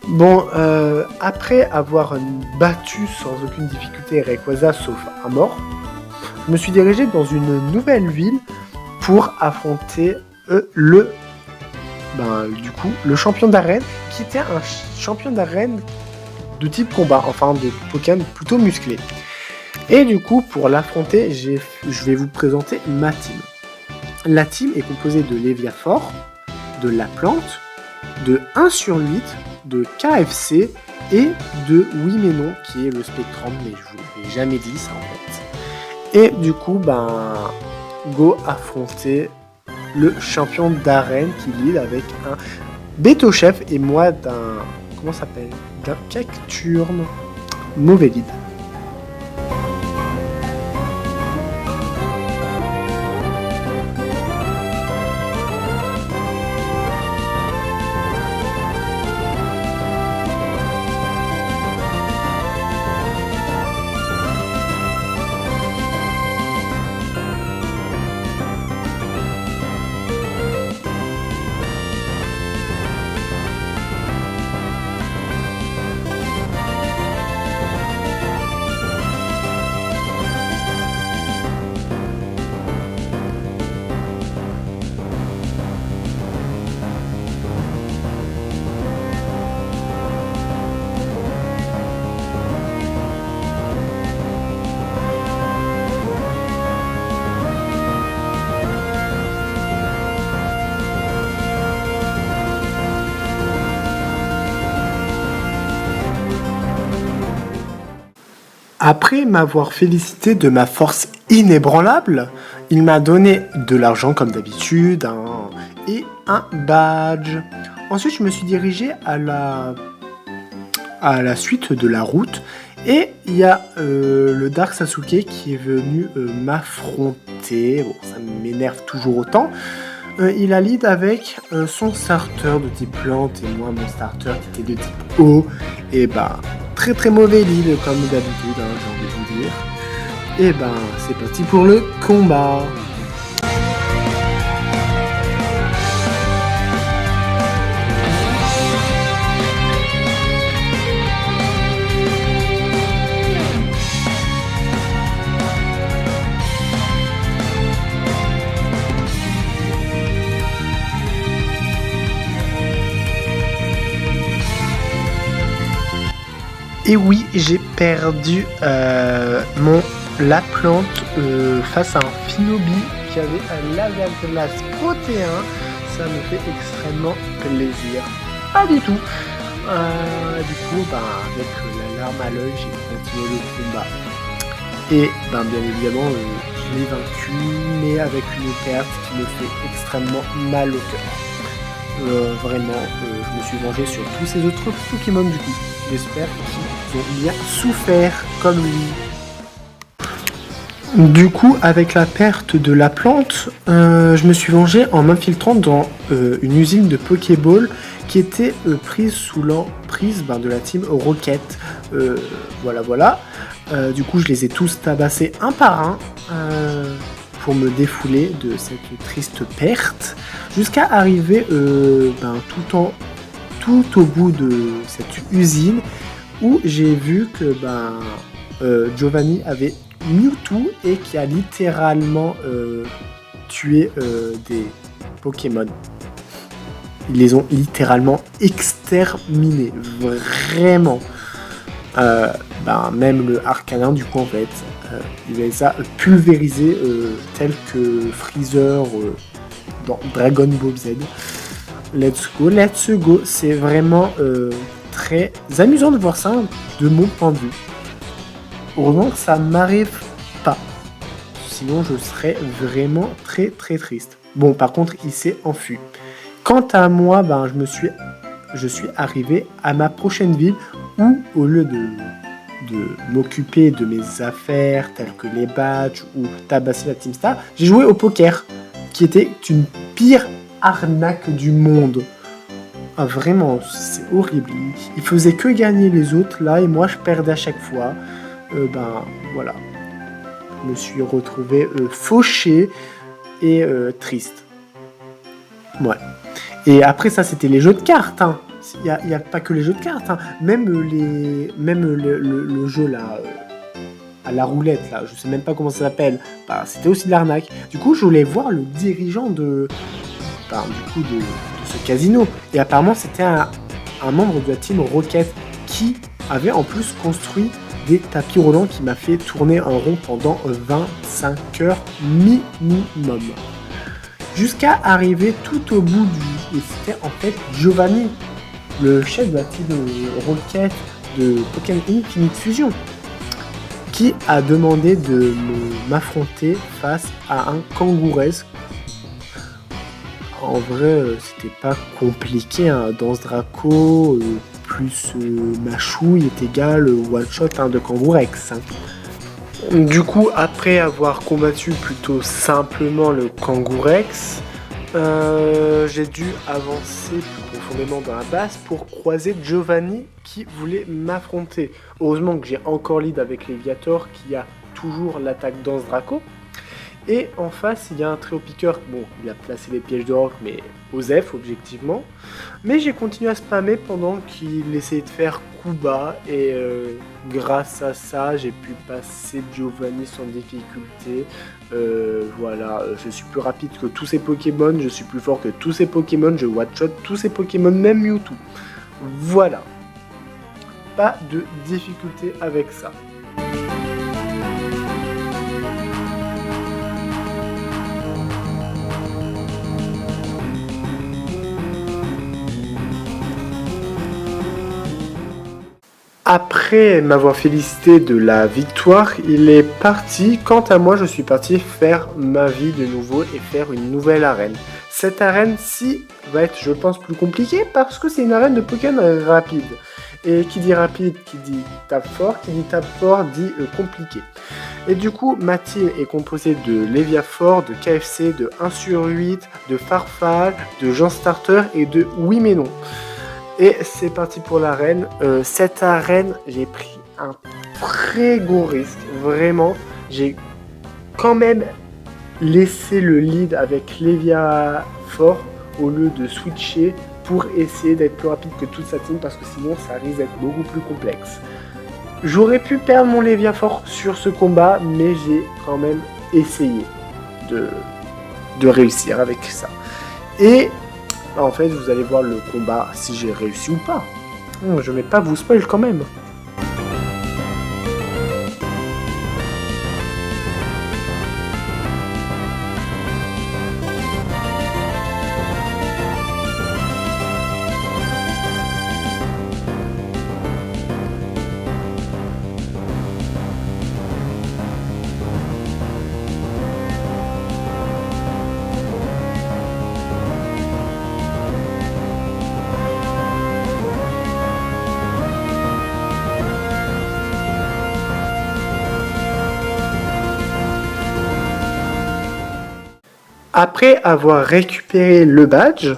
Bon, après avoir battu sans aucune difficulté Rayquaza sauf un mort, je me suis dirigé dans une nouvelle ville pour affronter le champion d'arène qui était un champion d'arène de type combat, enfin de Pokémon plutôt musclé. Et du coup, pour l'affronter, je vais vous présenter ma team. La team est composée de Léviaphore, de La Plante, de 1/8, de KFC et de Oui mais non qui est le Spectrum, mais je vous l'avais jamais dit ça en fait. Et du coup, go affronter le champion d'arène qui lead avec un Béto-chef et moi d'un Cacturne. Mauvais lead. Après m'avoir félicité de ma force inébranlable, il m'a donné de l'argent comme d'habitude et un badge. Ensuite, je me suis dirigé à la suite de la route Et il y a le Dark Sasuke qui est venu m'affronter. Bon, ça m'énerve toujours autant. Il a lead avec son starter de type plante et moi mon starter qui était de type eau. Et très très mauvais lead comme d'habitude, j'ai envie de vous dire. Et c'est parti pour le combat. Et oui, j'ai perdu la plante face à un Phinobi qui avait un Lava-Glace protéin. Ça me fait extrêmement plaisir. Pas du tout. Du coup, avec la larme à l'œil, j'ai continué le combat. Et bien évidemment, je l'ai vaincu, mais avec une perte qui me fait extrêmement mal au cœur. Vraiment, je me suis vengé sur tous ces autres Pokémon du coup. J'espère qu'ils ont bien souffert comme lui. Du coup, avec la perte de la plante, je me suis vengé en m'infiltrant dans une usine de Pokéball qui était prise sous l'emprise de la team Rocket. Voilà. Du coup, je les ai tous tabassés un par un pour me défouler de cette triste perte, jusqu'à arriver tout au bout de cette usine où j'ai vu que Giovanni avait Mewtwo et qui a littéralement tué des Pokémon. Ils les ont littéralement exterminés, vraiment. Même le Arcanin du coup en fait, il les a pulvérisés tel que Freezer dans Dragon Ball Z. Let's go, c'est vraiment très amusant de voir ça de mon point de vue. Heureusement que ça m'arrive pas, sinon je serais vraiment très très triste. Bon, par contre il s'est enfui. Quant à moi, je suis arrivé à ma prochaine ville où au lieu de m'occuper de mes affaires telles que les badges ou tabasser la Team Star, j'ai joué au poker qui était une pire arnaque du monde. Vraiment, c'est horrible. Il faisait que gagner les autres là et moi je perdais à chaque fois. Voilà. Je me suis retrouvé fauché et triste. Ouais. Et après ça, c'était les jeux de cartes. Il y a pas que les jeux de cartes. Même le jeu là, à la roulette là, je sais même pas comment ça s'appelle. C'était aussi de l'arnaque. Du coup, je voulais voir le dirigeant de ce casino. Et apparemment, c'était un membre de la team Rocket qui avait en plus construit des tapis roulants qui m'a fait tourner en rond pendant 25 heures minimum. Jusqu'à arriver tout au bout et c'était en fait Giovanni, le chef de la team Rocket de Pokémon Infinite Fusion, qui a demandé de m'affronter face à un Kangouresque. En vrai, c'était pas compliqué, Danse Draco plus Machouille est égal one shot de Kangourex. Du coup, après avoir combattu plutôt simplement le Kangourex, j'ai dû avancer plus profondément dans la base pour croiser Giovanni qui voulait m'affronter. Heureusement que j'ai encore lead avec Léviator qui a toujours l'attaque Danse Draco. Et en face, il y a un trio piqueur. Bon, il a placé les pièges de rock, mais Osef, objectivement. Mais j'ai continué à spammer pendant qu'il essayait de faire coup bas. Et grâce à ça, j'ai pu passer Giovanni sans difficulté. Voilà, je suis plus rapide que tous ces Pokémon. Je suis plus fort que tous ces Pokémon. Je one-shot tous ces Pokémon, même Mewtwo. Voilà. Pas de difficulté avec ça. Après m'avoir félicité de la victoire, il est parti. Quant à moi, je suis parti faire ma vie de nouveau et faire une nouvelle arène. Cette arène-ci va être, je pense, plus compliquée parce que c'est une arène de Pokémon rapide. Et qui dit rapide, qui dit tape fort dit compliqué. Et du coup, ma team est composée de Léviafor, de KFC, de 1 sur 8, de Farfal, de Jean Starter et de Oui mais non. Et c'est parti pour l'arène. Cette arène, j'ai pris un très gros risque. Vraiment, j'ai quand même laissé le lead avec Léviafor au lieu de switcher pour essayer d'être plus rapide que toute sa team parce que sinon ça risque d'être beaucoup plus complexe. J'aurais pu perdre mon Léviafor sur ce combat, mais j'ai quand même essayé de réussir avec ça. Et en fait, vous allez voir le combat si j'ai réussi ou pas. Je ne vais pas vous spoil quand même. Après avoir récupéré le badge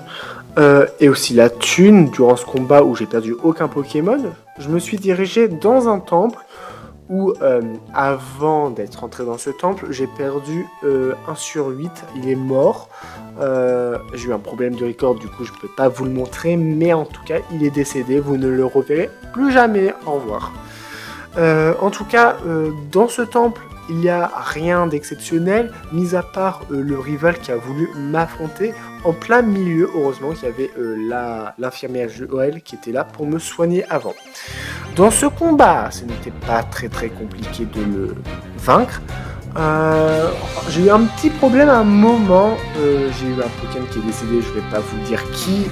et aussi la thune durant ce combat où j'ai perdu aucun Pokémon, je me suis dirigé dans un temple où avant d'être rentré dans ce temple, j'ai perdu 1 sur 8, il est mort. J'ai eu un problème de record, du coup je ne peux pas vous le montrer, mais en tout cas il est décédé, vous ne le reverrez plus jamais, au revoir. En tout cas, dans ce temple, il n'y a rien d'exceptionnel, mis à part le rival qui a voulu m'affronter en plein milieu. Heureusement qu'il y avait l'infirmière Joël qui était là pour me soigner avant. Dans ce combat, ce n'était pas très compliqué de le vaincre. J'ai eu un petit problème à un moment. J'ai eu un Pokémon qui est décédé, je ne vais pas vous dire qui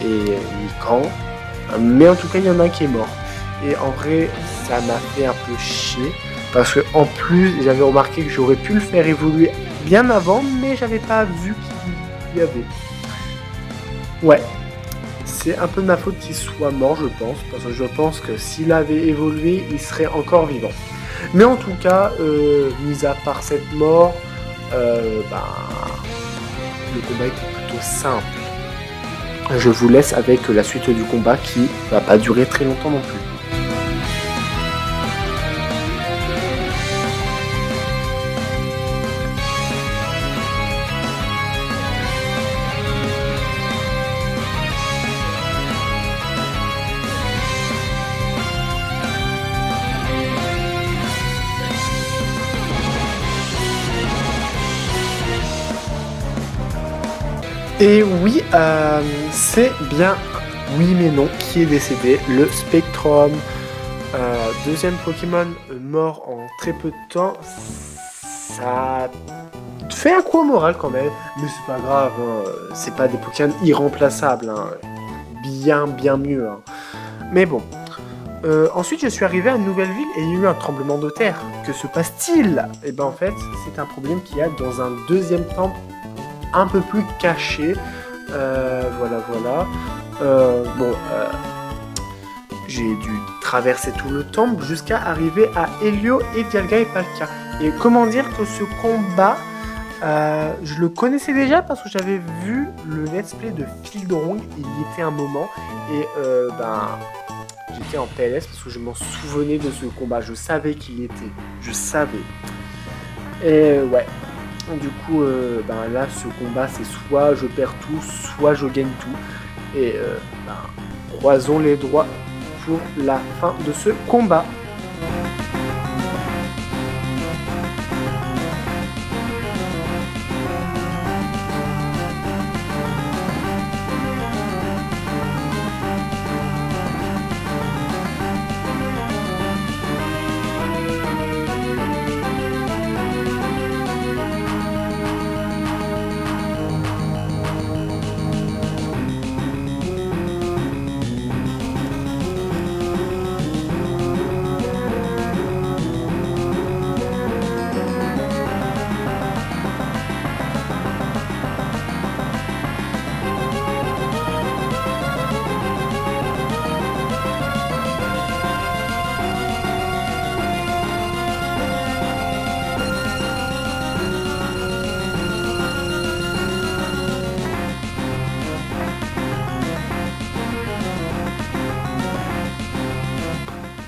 et ni quand. Mais en tout cas, il y en a un qui est mort. Et en vrai, ça m'a fait un peu chier. Parce que en plus, j'avais remarqué que j'aurais pu le faire évoluer bien avant, mais j'avais pas vu qu'il y avait. Ouais, c'est un peu de ma faute qu'il soit mort, je pense, parce que je pense que s'il avait évolué, il serait encore vivant. Mais en tout cas, mis à part cette mort, le combat était plutôt simple. Je vous laisse avec la suite du combat qui va pas durer très longtemps non plus. Et oui, c'est bien Oui mais non qui est décédé, le Spectrum. Deuxième Pokémon mort en très peu de temps. Ça fait un coup au moral quand même, mais c'est pas grave, hein. C'est pas des Pokémon irremplaçables, hein. Bien mieux. Hein. Mais bon. Ensuite, je suis arrivé à une nouvelle ville et il y a eu un tremblement de terre. Que se passe-t-il? Et ben en fait, c'est un problème qu'il y a dans un deuxième temple un peu plus caché. Voilà. J'ai dû traverser tout le temple jusqu'à arriver à Helio et Dialga et Palkia. Et comment dire que ce combat, je le connaissais déjà parce que j'avais vu le let's play de Fildrong, il y était un moment, et j'étais en PLS parce que je m'en souvenais de ce combat, je savais qu'il y était, je savais. Et ouais, du coup, là, ce combat, c'est soit je perds tout, soit je gagne tout. Et croisons les doigts pour la fin de ce combat.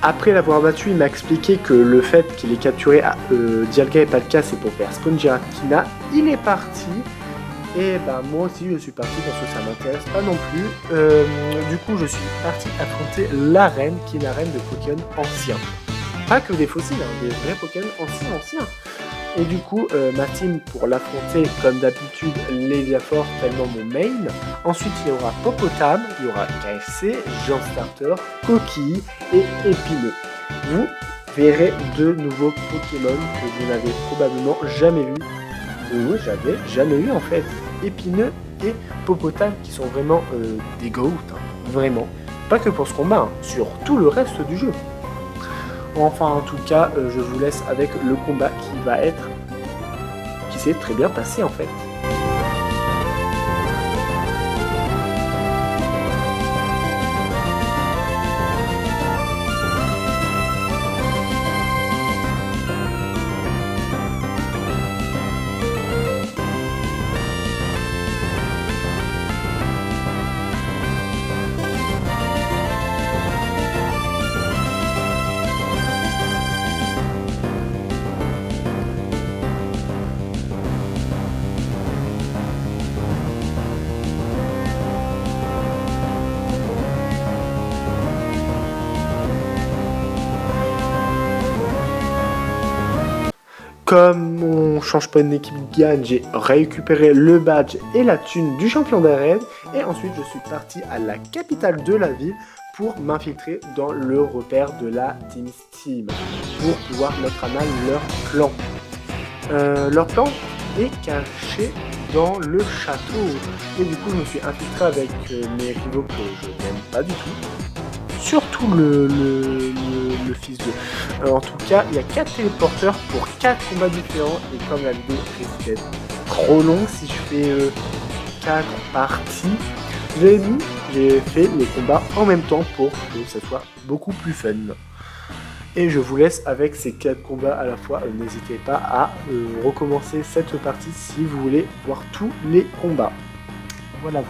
Après l'avoir battu, il m'a expliqué que le fait qu'il ait capturé Dialga et Palkia, c'est pour faire spawn Giratina. Il est parti. Et bah moi aussi je suis parti parce que ça m'intéresse pas non plus. Du coup je suis parti affronter l'arène qui est une arène de Pokémon anciens. Pas que des fossiles, hein, des vrais Pokémon anciens. Et du coup ma team pour l'affronter comme d'habitude Léviafor tellement mon main. Ensuite il y aura Popotam, il y aura KFC, Jean Starter, Coquille et Épineux. Vous verrez deux nouveaux Pokémon que vous n'avez probablement jamais vus. Oui, j'avais jamais eu en fait Épineux et Popotam qui sont vraiment des goats, hein, vraiment. Pas que pour ce combat, hein, sur tout le reste du jeu. Enfin, en tout cas, je vous laisse avec le combat qui s'est très bien passé en fait. Comme mon change pas d'équipe gagne, j'ai récupéré le badge et la thune du champion d'arène. Et ensuite, je suis parti à la capitale de la ville pour m'infiltrer dans le repère de la Team Steam pour pouvoir mettre à mal leur plan. Leur plan est caché dans le château. Et du coup, je me suis infiltré avec mes rivaux que je n'aime pas du tout. Surtout le fils de... en tout cas, il y a 4 téléporteurs pour 4 combats différents. Et comme la vidéo risque d'être trop longue, si je fais 4 parties, j'ai fait les combats en même temps pour que ça soit beaucoup plus fun. Et je vous laisse avec ces 4 combats à la fois. N'hésitez pas à recommencer cette partie si vous voulez voir tous les combats. Voilà.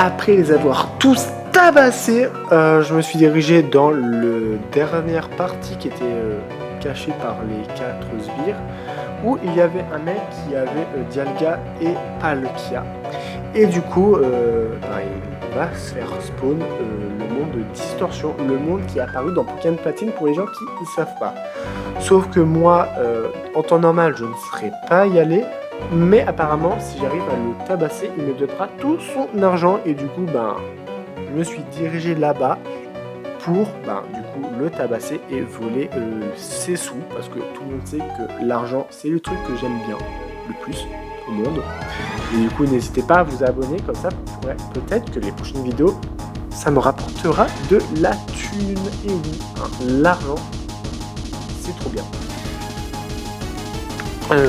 Après les avoir tous tabassés, je me suis dirigé dans le dernière partie qui était cachée par les 4 sbires, où il y avait un mec qui avait Dialga et Palkia. Et du coup, il va se faire spawn le monde de Distorsion, le monde qui est apparu dans Pokémon Platine pour les gens qui ne savent pas. Sauf que moi, en temps normal, je ne serais pas y aller, mais apparemment, si j'arrive à le tabasser, il me donnera tout son argent, et du coup, je me suis dirigé là-bas pour du coup le tabasser et voler ses sous, parce que tout le monde sait que l'argent c'est le truc que j'aime bien le plus au monde. Et du coup n'hésitez pas à vous abonner, comme ça peut-être que les prochaines vidéos ça me rapportera de la thune. Et oui, l'argent c'est trop bien.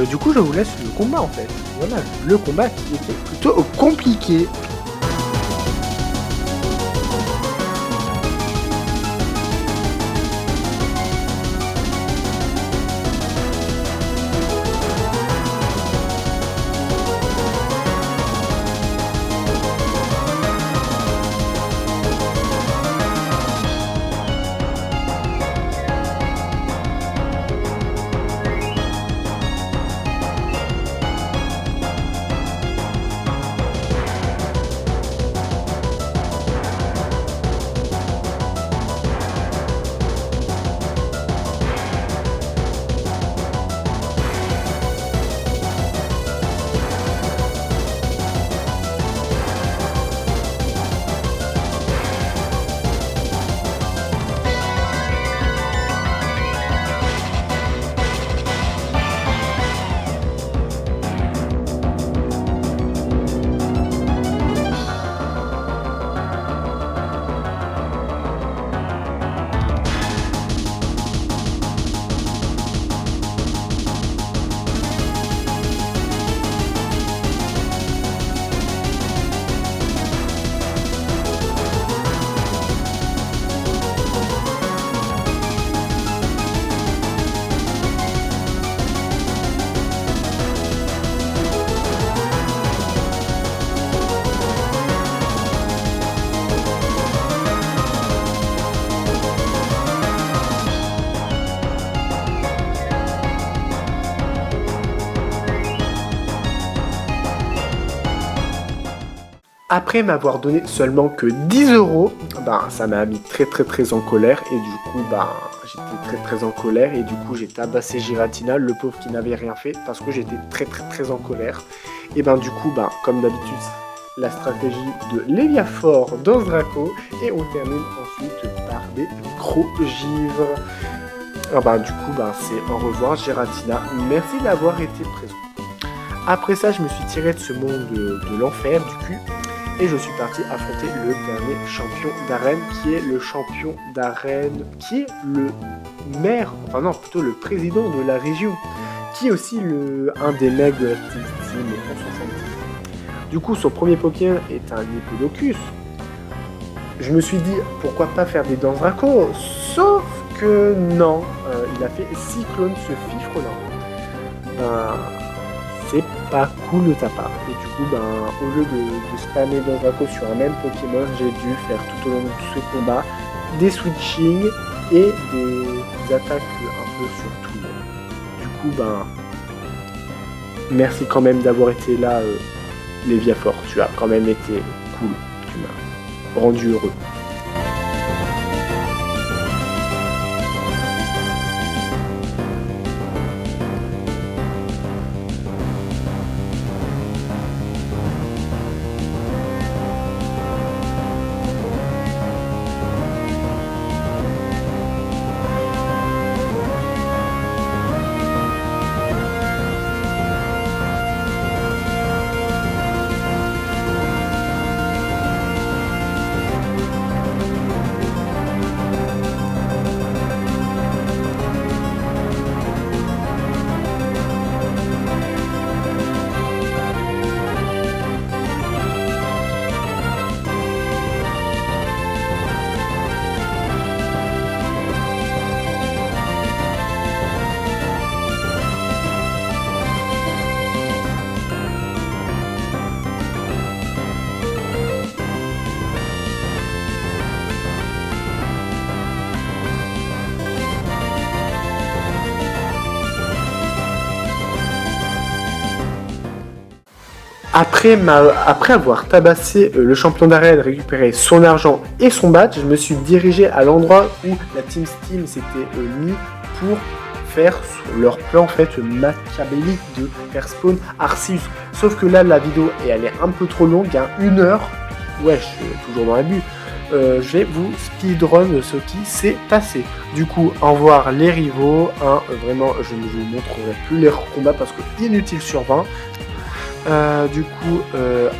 Du coup je vous laisse le combat en fait. Voilà le combat qui était plutôt compliqué. Après m'avoir donné seulement que 10 €, ça m'a mis très en colère, et du coup j'étais très en colère, et du coup j'ai tabassé Giratina, le pauvre qui n'avait rien fait, parce que j'étais très en colère. Et du coup comme d'habitude la stratégie de Léviaphore dans Draco, et on termine ensuite par des gros givres. Du coup c'est au revoir Giratina, merci d'avoir été présent. Après ça je me suis tiré de ce monde de l'enfer du cul, et je suis parti affronter le dernier champion d'arène, qui est le champion d'arène, qui est le maire, enfin non, plutôt le président de la région, qui est aussi un des mecs de la Team en 70. Du coup, son premier Pokémon est un Hippodocus. Je me suis dit, pourquoi pas faire des Danse Draco, sauf que non, il a fait Cyclone, ce fifre-là. C'est pas cool de ta part. Et du coup, au lieu de spammer dans Draco sur un même Pokémon, j'ai dû faire tout au long de ce combat des switching et des attaques un peu sur tout le monde. Du coup, merci quand même d'avoir été là, Léviaphore. Tu as quand même été cool. Tu m'as rendu heureux. Après avoir tabassé le champion d'arène, récupéré son argent et son badge, je me suis dirigé à l'endroit où la Team Steam s'était mis pour faire leur plan en fait machiavélique de faire spawn Arceus. Sauf que là la vidéo elle est un peu trop longue, il y a 1 heure. Ouais, je suis toujours dans l'abus. Je vais vous speedrun ce qui s'est passé. Du coup, au revoir les rivaux. Vraiment, je ne vous montrerai plus les combats parce que inutile sur 20.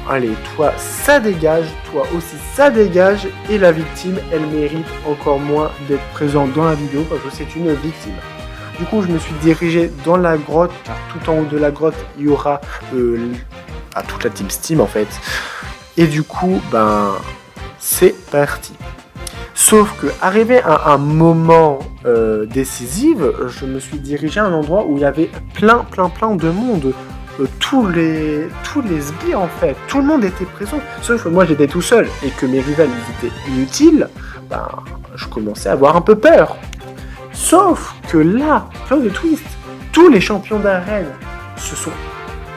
Allez, toi ça dégage, toi aussi ça dégage, et la victime elle mérite encore moins d'être présente dans la vidéo parce que c'est une victime. Du coup je me suis dirigé dans la grotte car tout en haut de la grotte il y aura toute la Team Steam en fait, et du coup c'est parti. Sauf que arrivé à un moment décisif, je me suis dirigé à un endroit où il y avait plein de monde. Tous les sbires en fait, tout le monde était présent, sauf que moi j'étais tout seul et que mes rivales ils étaient inutiles, je commençais à avoir un peu peur. Sauf que là, plot de twist, tous les champions d'arène se sont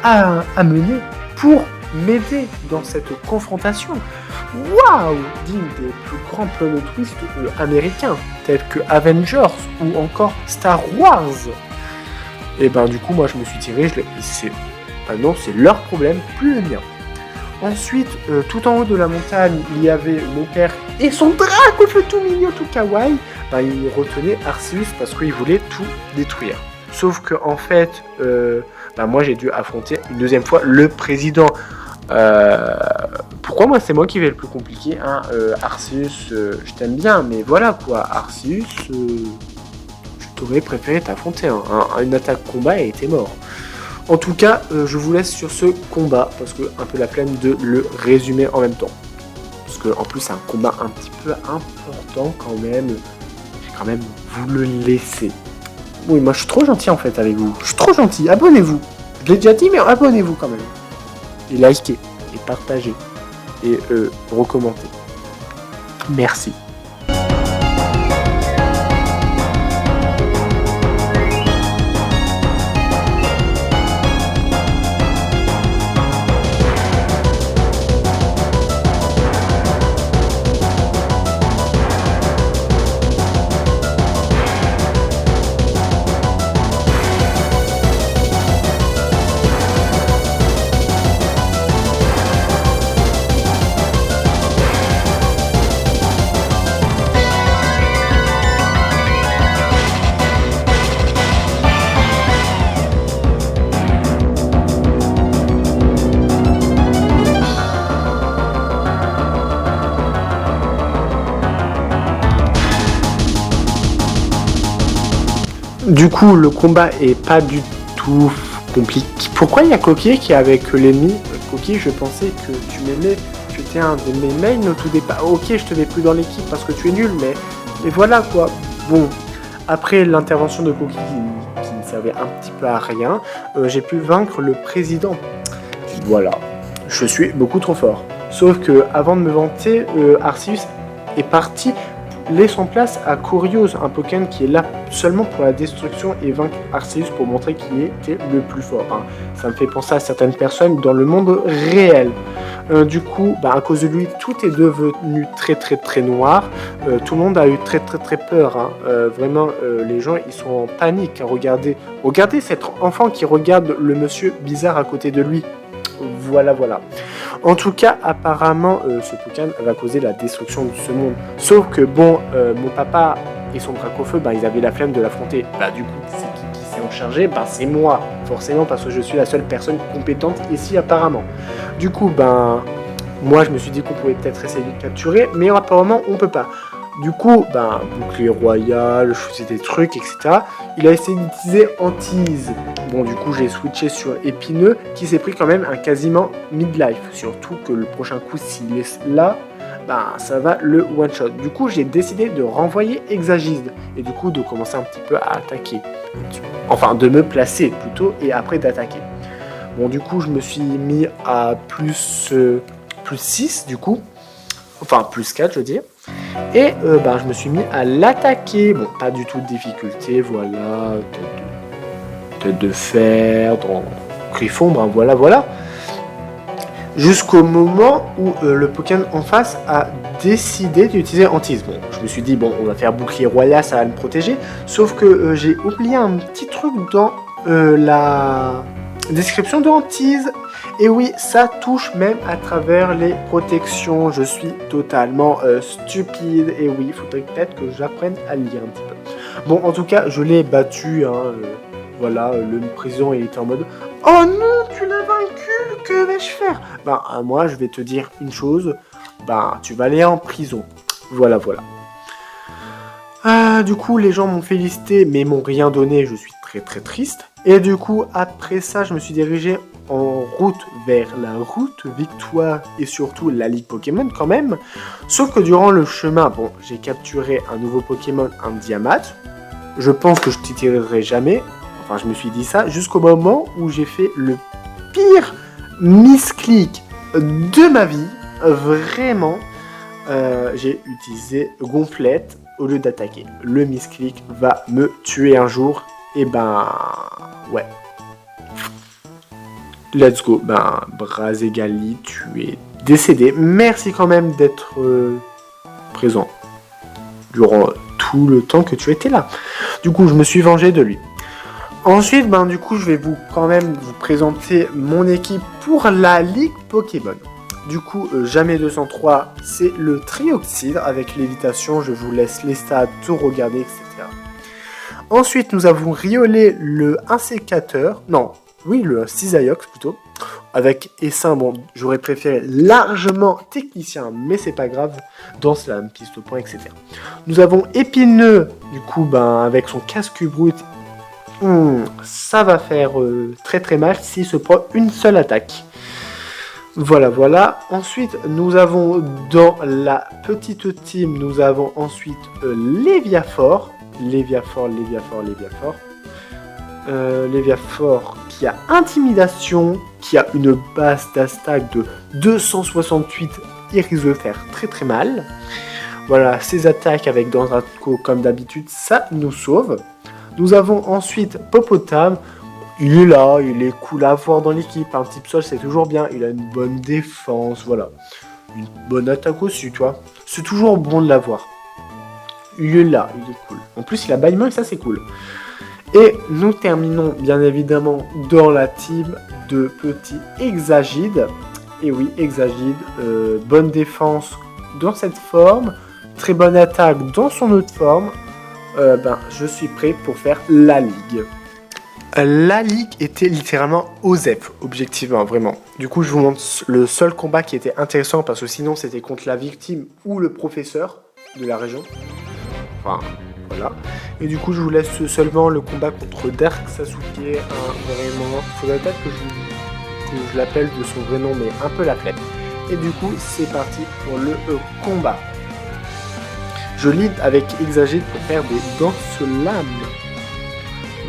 amenés pour m'aider dans cette confrontation. Waouh, digne des plus grands plot de twist américains, tels que Avengers ou encore Star Wars. Et du coup moi je me suis tiré, c'est leur problème, plus le mien. Ensuite, tout en haut de la montagne, il y avait mon père et son drac au feu tout mignon, tout kawaii. Il retenait Arceus parce qu'il voulait tout détruire. Sauf que en fait, moi j'ai dû affronter une deuxième fois le président. Pourquoi moi c'est moi qui vais le plus compliqué, Arceus, je t'aime bien, mais voilà quoi, Arceus, t'aurais préféré t'affronter, une attaque combat et t'es mort. En tout cas, je vous laisse sur ce combat parce que un peu la flemme de le résumer en même temps. Parce que en plus c'est un combat un petit peu important quand même. Je vais quand même vous le laisser. Oui, moi je suis trop gentil en fait avec vous. Je suis trop gentil. Abonnez-vous. Je l'ai déjà dit, mais abonnez-vous quand même. Et likez, et partagez, et recommentez. Merci. Du coup, le combat est pas du tout compliqué. Pourquoi il y a Coquille qui est avec l'ennemi? Coquille, je pensais que tu m'aimais, tu étais un de mes mains au tout départ. Ok, je te mets plus dans l'équipe parce que tu es nul, mais voilà quoi. Bon, après l'intervention de Coquille qui ne servait un petit peu à rien, j'ai pu vaincre le président. Voilà, je suis beaucoup trop fort. Sauf que avant de me vanter, Arceus est parti laissant place à Curios, un Pokémon qui est là seulement pour la destruction, et vaincre Arceus pour montrer qui était le plus fort. Ça me fait penser à certaines personnes dans le monde réel. Du coup, à cause de lui, tout est devenu très noir. Tout le monde a eu très peur. Vraiment, les gens ils sont en panique. Regardez cet enfant qui regarde le monsieur bizarre à côté de lui. Voilà. En tout cas, apparemment, ce Pokémon va causer la destruction de ce monde. Sauf que mon papa et son drac au feu, ils avaient la flemme de l'affronter. Du coup, c'est qui s'est en chargé? C'est moi, forcément, parce que je suis la seule personne compétente ici, apparemment. Du coup, moi, je me suis dit qu'on pouvait peut-être essayer de le capturer, mais apparemment, on peut pas. Du coup, bouclier royal, je faisais des trucs, etc. Il a essayé d'utiliser Antise. Bon, du coup, j'ai switché sur Épineux, qui s'est pris quand même un quasiment midlife. Surtout que le prochain coup, s'il est là, ça va le one-shot. Du coup, j'ai décidé de renvoyer Exagiste. Et du coup, de commencer un petit peu à attaquer. Enfin, de me placer plutôt, et après d'attaquer. Bon, du coup, je me suis mis à plus 6, du coup. Enfin, plus 4, je veux dire. Et je me suis mis à l'attaquer. Bon, pas du tout de difficulté, voilà. Tête de fer, dans Griffon, voilà. Jusqu'au moment où le Pokémon en face a décidé d'utiliser Antise. Bon, je me suis dit, bon, on va faire bouclier royal, ça va me protéger. Sauf que j'ai oublié un petit truc dans la description de Antise. Et oui, ça touche même à travers les protections. Je suis totalement stupide. Et oui, il faudrait peut-être que j'apprenne à lire un petit peu. Bon, en tout cas, je l'ai battu. Voilà, le président il était en mode « Oh non, tu l'as vaincu, que vais-je faire ?» Ben, moi, je vais te dire une chose. Ben, tu vas aller en prison. Voilà, voilà. Du coup, les gens m'ont félicité, mais m'ont rien donné. Je suis très, très triste. Et du coup, après ça, je me suis dirigé en route vers la route Victoire et surtout la Ligue Pokémon quand même. Sauf que durant le chemin, bon, j'ai capturé un nouveau Pokémon, un Diamat. Je pense que je t'y tirerai jamais. Enfin, je me suis dit ça jusqu'au moment où j'ai fait le pire misclick de ma vie. Vraiment, j'ai utilisé Gonflette au lieu d'attaquer. Le misclick va me tuer un jour. Et ben, ouais. Let's go. Ben, Brazegali, tu es décédé. Merci quand même d'être présent durant tout le temps que tu étais là. Du coup, je me suis vengé de lui. Ensuite, ben, du coup, je vais quand même vous présenter mon équipe pour la Ligue Pokémon. Du coup, Jamais 203, c'est le Trioxyde avec lévitation. Je vous laisse les stats, tout regarder, etc. Ensuite, nous avons Riolet, le Insécateur. Non, oui, le Cisaillux plutôt. Avec Essaim, bon, j'aurais préféré largement Technicien, mais c'est pas grave. Dans Slam, piste au point, etc. Nous avons Épineux, du coup, ben, avec son casque brut. Ça va faire très très mal s'il se prend une seule attaque. Voilà, voilà. Ensuite, nous avons dans la petite team, nous avons ensuite Léviafor. Léviafor qui a Intimidation, qui a une base d'attaque de 268, il risque de faire très très mal. Voilà, ses attaques avec Dandraco comme d'habitude, ça nous sauve. Nous avons ensuite Popotam. Il est là, il est cool à voir dans l'équipe. Un type sol, c'est toujours bien. Il a une bonne défense, voilà. Une bonne attaque aussi, tu vois. C'est toujours bon de l'avoir. Il est là, il est cool. En plus, il a bâillement et ça, c'est cool. Et nous terminons, bien évidemment, dans la team de petit Exagide. Et oui, Exagide, bonne défense dans cette forme. Très bonne attaque dans son autre forme. Je suis prêt pour faire la ligue. La ligue était littéralement OZEF, objectivement, vraiment. Du coup, je vous montre le seul combat qui était intéressant, parce que sinon, c'était contre la victime ou le professeur de la région. Enfin, voilà. Et du coup, je vous laisse seulement le combat contre Dark Sasuke. Vraiment, faudrait peut-être que je l'appelle de son vrai nom, mais un peu la flemme. Et du coup, c'est parti pour le combat. Je lead avec Exagide pour faire des danses-lames.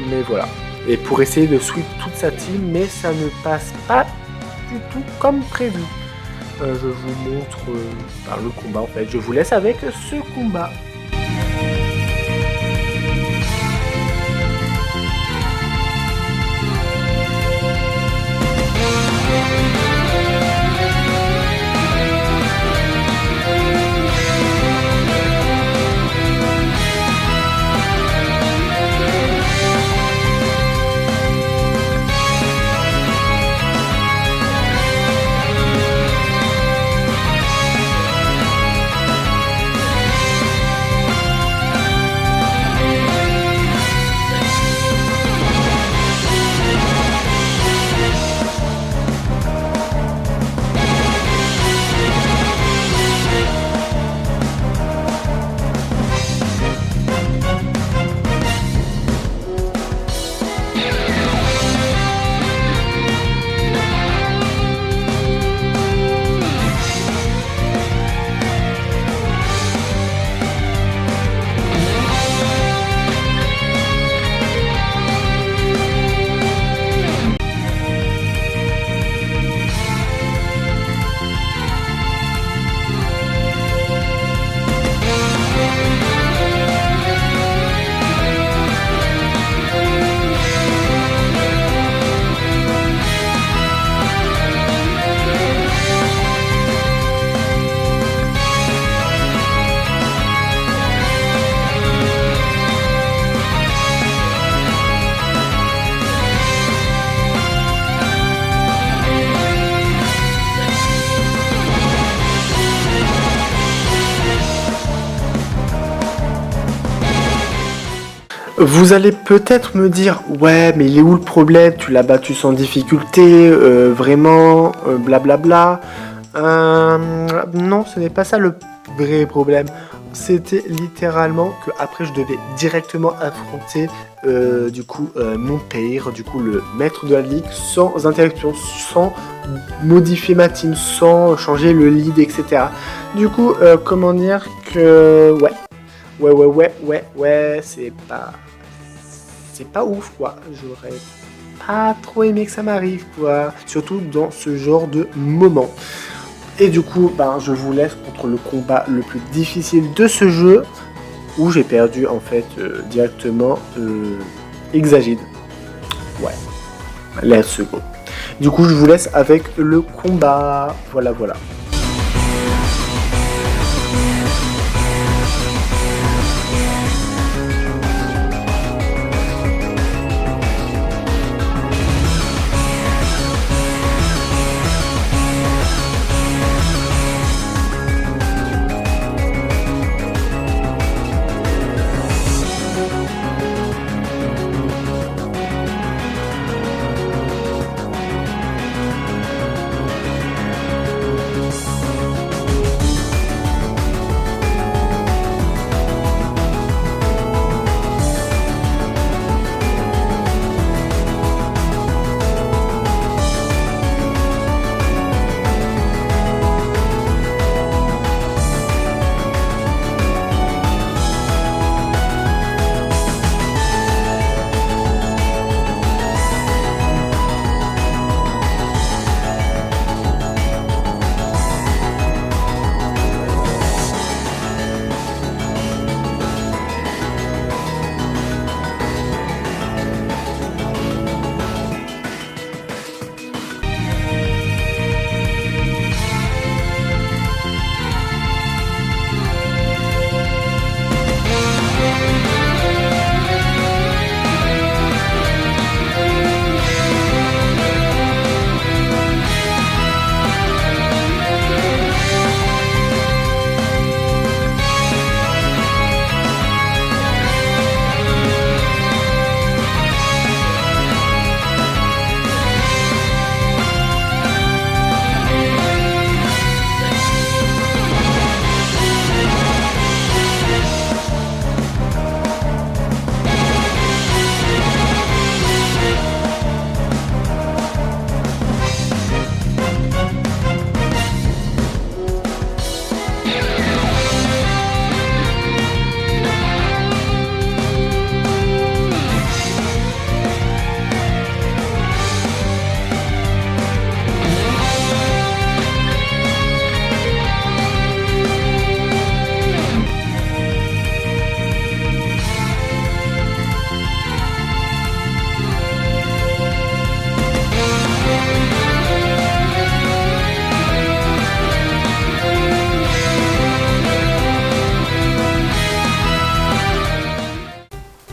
Mais voilà. Et pour essayer de sweep toute sa team, mais ça ne passe pas du tout comme prévu. Je vous montre le combat en fait. Je vous laisse avec ce combat. Vous allez peut-être me dire, ouais, mais il est où le problème? Tu l'as battu sans difficulté, vraiment, blablabla. Non, ce n'est pas ça le vrai problème. C'était littéralement que après je devais directement affronter mon père, du coup le maître de la ligue, sans interruption, sans modifier ma team, sans changer le lead, etc. Du coup, comment dire que ouais, c'est pas ouf quoi. J'aurais pas trop aimé que ça m'arrive quoi, surtout dans ce genre de moment. Et du coup, je vous laisse contre le combat le plus difficile de ce jeu, où j'ai perdu en fait directement Exagide. Ouais, let's go. Du coup, je vous laisse avec le combat. Voilà.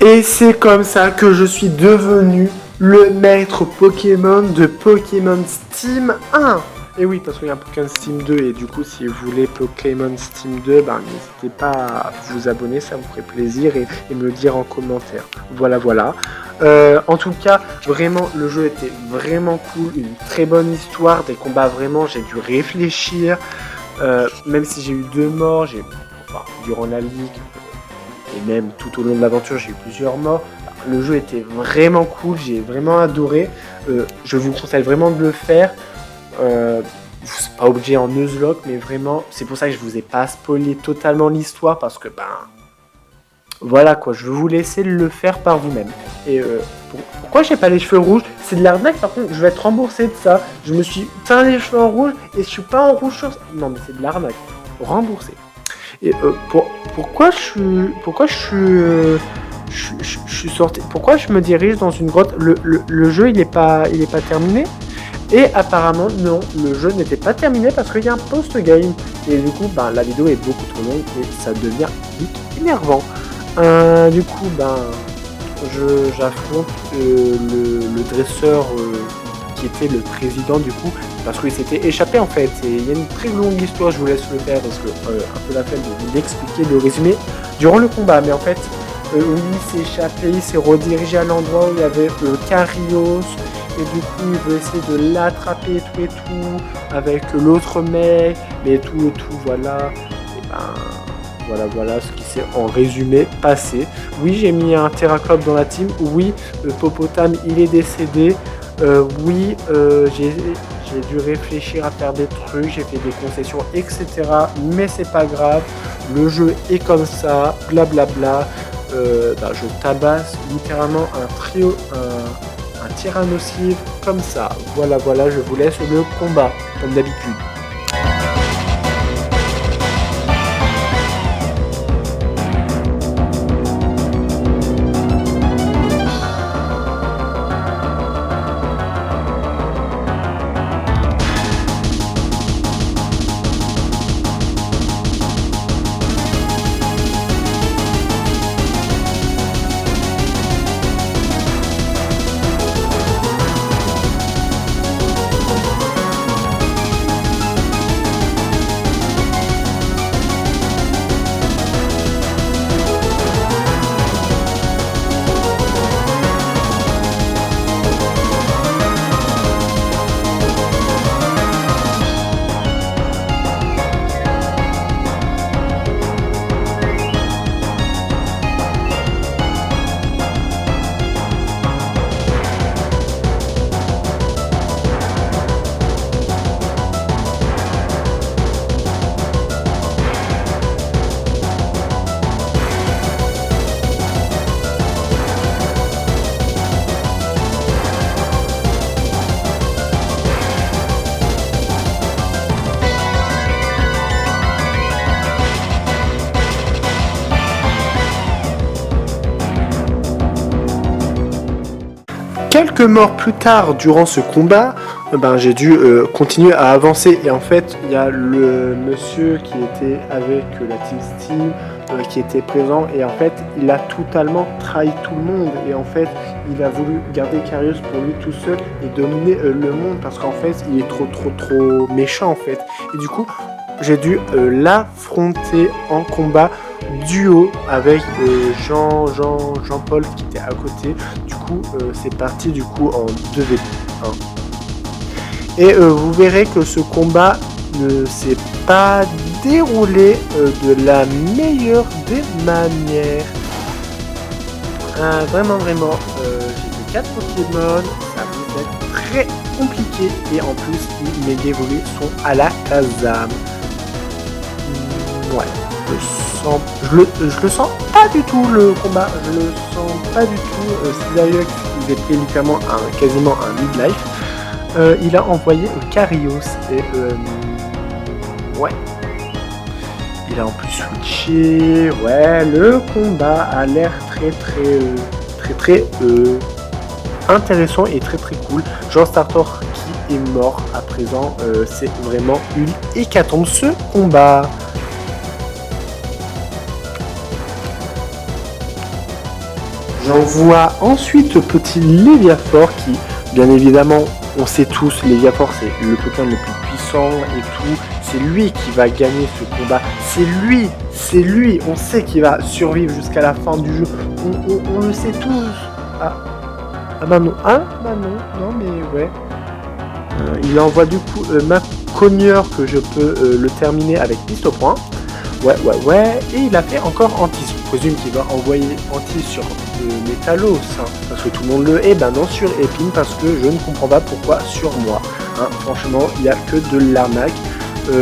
Et c'est comme ça que je suis devenu le maître Pokémon de Pokémon Steam 1. Et oui, parce qu'il y a un Pokémon Steam 2, et du coup, si vous voulez Pokémon Steam 2, n'hésitez pas à vous abonner, ça vous ferait plaisir, et me le dire en commentaire. Voilà. En tout cas, vraiment, le jeu était vraiment cool, une très bonne histoire, des combats vraiment, j'ai dû réfléchir, même si j'ai eu 2 morts, durant la ligue, et même tout au long de l'aventure, j'ai eu plusieurs morts. Le jeu était vraiment cool, j'ai vraiment adoré. Je vous conseille vraiment de le faire. Vous n'êtes pas obligé en Nuzlocke, mais vraiment, c'est pour ça que je vous ai pas spoilé totalement l'histoire, parce que voilà quoi, je vais vous laisser le faire par vous-même. Et pourquoi j'ai pas les cheveux rouges? C'est de l'arnaque, par contre, je vais être remboursé de ça. Je me suis teint les cheveux en rouge et je suis pas en rouge sur ça. Non mais c'est de l'arnaque, remboursé. Et pourquoi je suis sorti? Pourquoi je me dirige dans une grotte? Le jeu il est pas terminé. Et apparemment non, le jeu n'était pas terminé parce qu'il y a un post-game. Et du coup la vidéo est beaucoup trop longue et ça devient vite énervant. Du coup j'affronte le dresseur qui était le président du coup, parce qu'il s'était échappé en fait. Et il y a une très longue histoire, je vous laisse le faire parce que un peu la peine de l'expliquer, de le résumer durant le combat. Mais en fait, Oui, il s'est échappé, il s'est redirigé à l'endroit où il y avait Karios. Et du coup, il veut essayer de l'attraper et tout, avec l'autre mec, mais tout, voilà. Et ben, voilà ce qui s'est en résumé passé. Oui, j'ai mis un Terraclope dans la team. Oui, Popotam, il est décédé. Oui, j'ai dû réfléchir à faire des trucs, j'ai fait des concessions, etc. Mais c'est pas grave, le jeu est comme ça, blablabla. Je tabasse littéralement un Tyrannosylve comme ça. Voilà, je vous laisse le combat, comme d'habitude. Quelques morts plus tard durant ce combat, j'ai dû continuer à avancer et en fait il y a le monsieur qui était avec la Team Steam qui était présent et en fait il a totalement trahi tout le monde et en fait il a voulu garder Karios pour lui tout seul et dominer le monde parce qu'en fait il est trop méchant en fait et du coup j'ai dû l'affronter en combat duo avec Jean-Paul qui était à côté. Du coup, c'est parti du coup en 2v1. Et vous verrez que ce combat ne s'est pas déroulé de la meilleure des manières. Vraiment, j'ai 4 Pokémon, ça va être très compliqué et en plus mes dévolus sont à la Kazam. Ouais. Je le sens pas du tout le combat, je le sens pas du tout. Césariox, il était littéralement quasiment un midlife. Il a envoyé Karios et ouais. Il a en plus switché. Ouais, le combat a l'air très intéressant et très cool. Jean Startor qui est mort à présent, c'est vraiment une hécatombe ce combat. J'envoie ensuite petit Léviafor qui, bien évidemment, on sait tous, Léviafor c'est le Pokémon le plus puissant et tout. C'est lui qui va gagner ce combat. C'est lui. On sait qu'il va survivre jusqu'à la fin du jeu. On le sait tous. Non, mais ouais. Il envoie du coup ma cogneur que je peux le terminer avec piste au point. Ouais. Et il a fait encore Antis. Je présume qu'il va envoyer Antis sur Métalos, hein, parce que tout le monde le hait. Non, sur Épine, parce que je ne comprends pas pourquoi sur moi. Hein, franchement, il n'y a que de l'arnaque. Je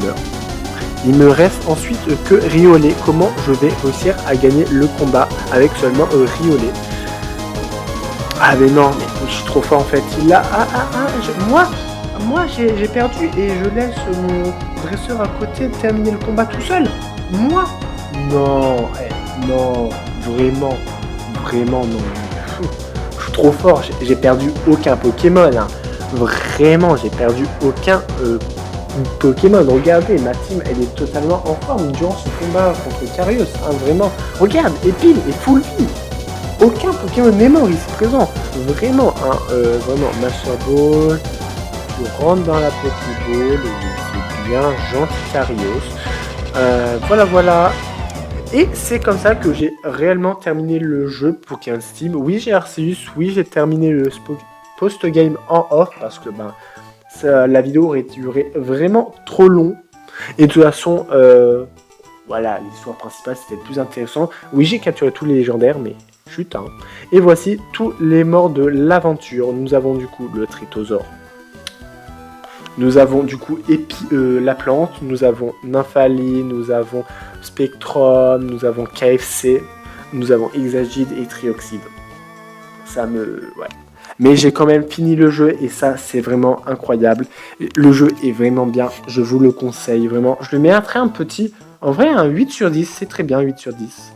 meurs. Il me reste ensuite que Riolet. Comment je vais réussir à gagner le combat avec seulement Riolet? Ah mais non, mais je suis trop fort en fait. Il a... Moi j'ai perdu et je laisse mon dresseur à côté terminer le combat tout seul. Moi? Non, non, vraiment non. Je suis trop fort, j'ai perdu aucun Pokémon. Hein. Vraiment, j'ai perdu aucun Pokémon. Regardez, ma team elle est totalement en forme durant ce combat contre Karios. Hein, vraiment. Regarde, Épine est full vie. Aucun Pokémon n'est mort ici présent. Vraiment, Master Ball. Tu rentres dans la Pokéball, c'est bien, gentil Karios. Voilà. Et c'est comme ça que j'ai réellement terminé le jeu Pokémon Steam. Oui, j'ai Arceus, oui, j'ai terminé le post-game en off parce que la vidéo aurait duré vraiment trop long. Et de toute façon, voilà, l'histoire principale c'était le plus intéressant. Oui, j'ai capturé tous les légendaires, mais chut, hein. Et voici tous les morts de l'aventure. Nous avons du coup le Tritosaure. Nous avons du coup la plante, nous avons Nymphali, nous avons Spectrum, nous avons KFC, nous avons Exagide et Trioxide. Ouais. Mais j'ai quand même fini le jeu et ça c'est vraiment incroyable. Le jeu est vraiment bien, je vous le conseille vraiment. Je lui mettrai un petit, en vrai un 8 sur 10, c'est très bien 8 sur 10.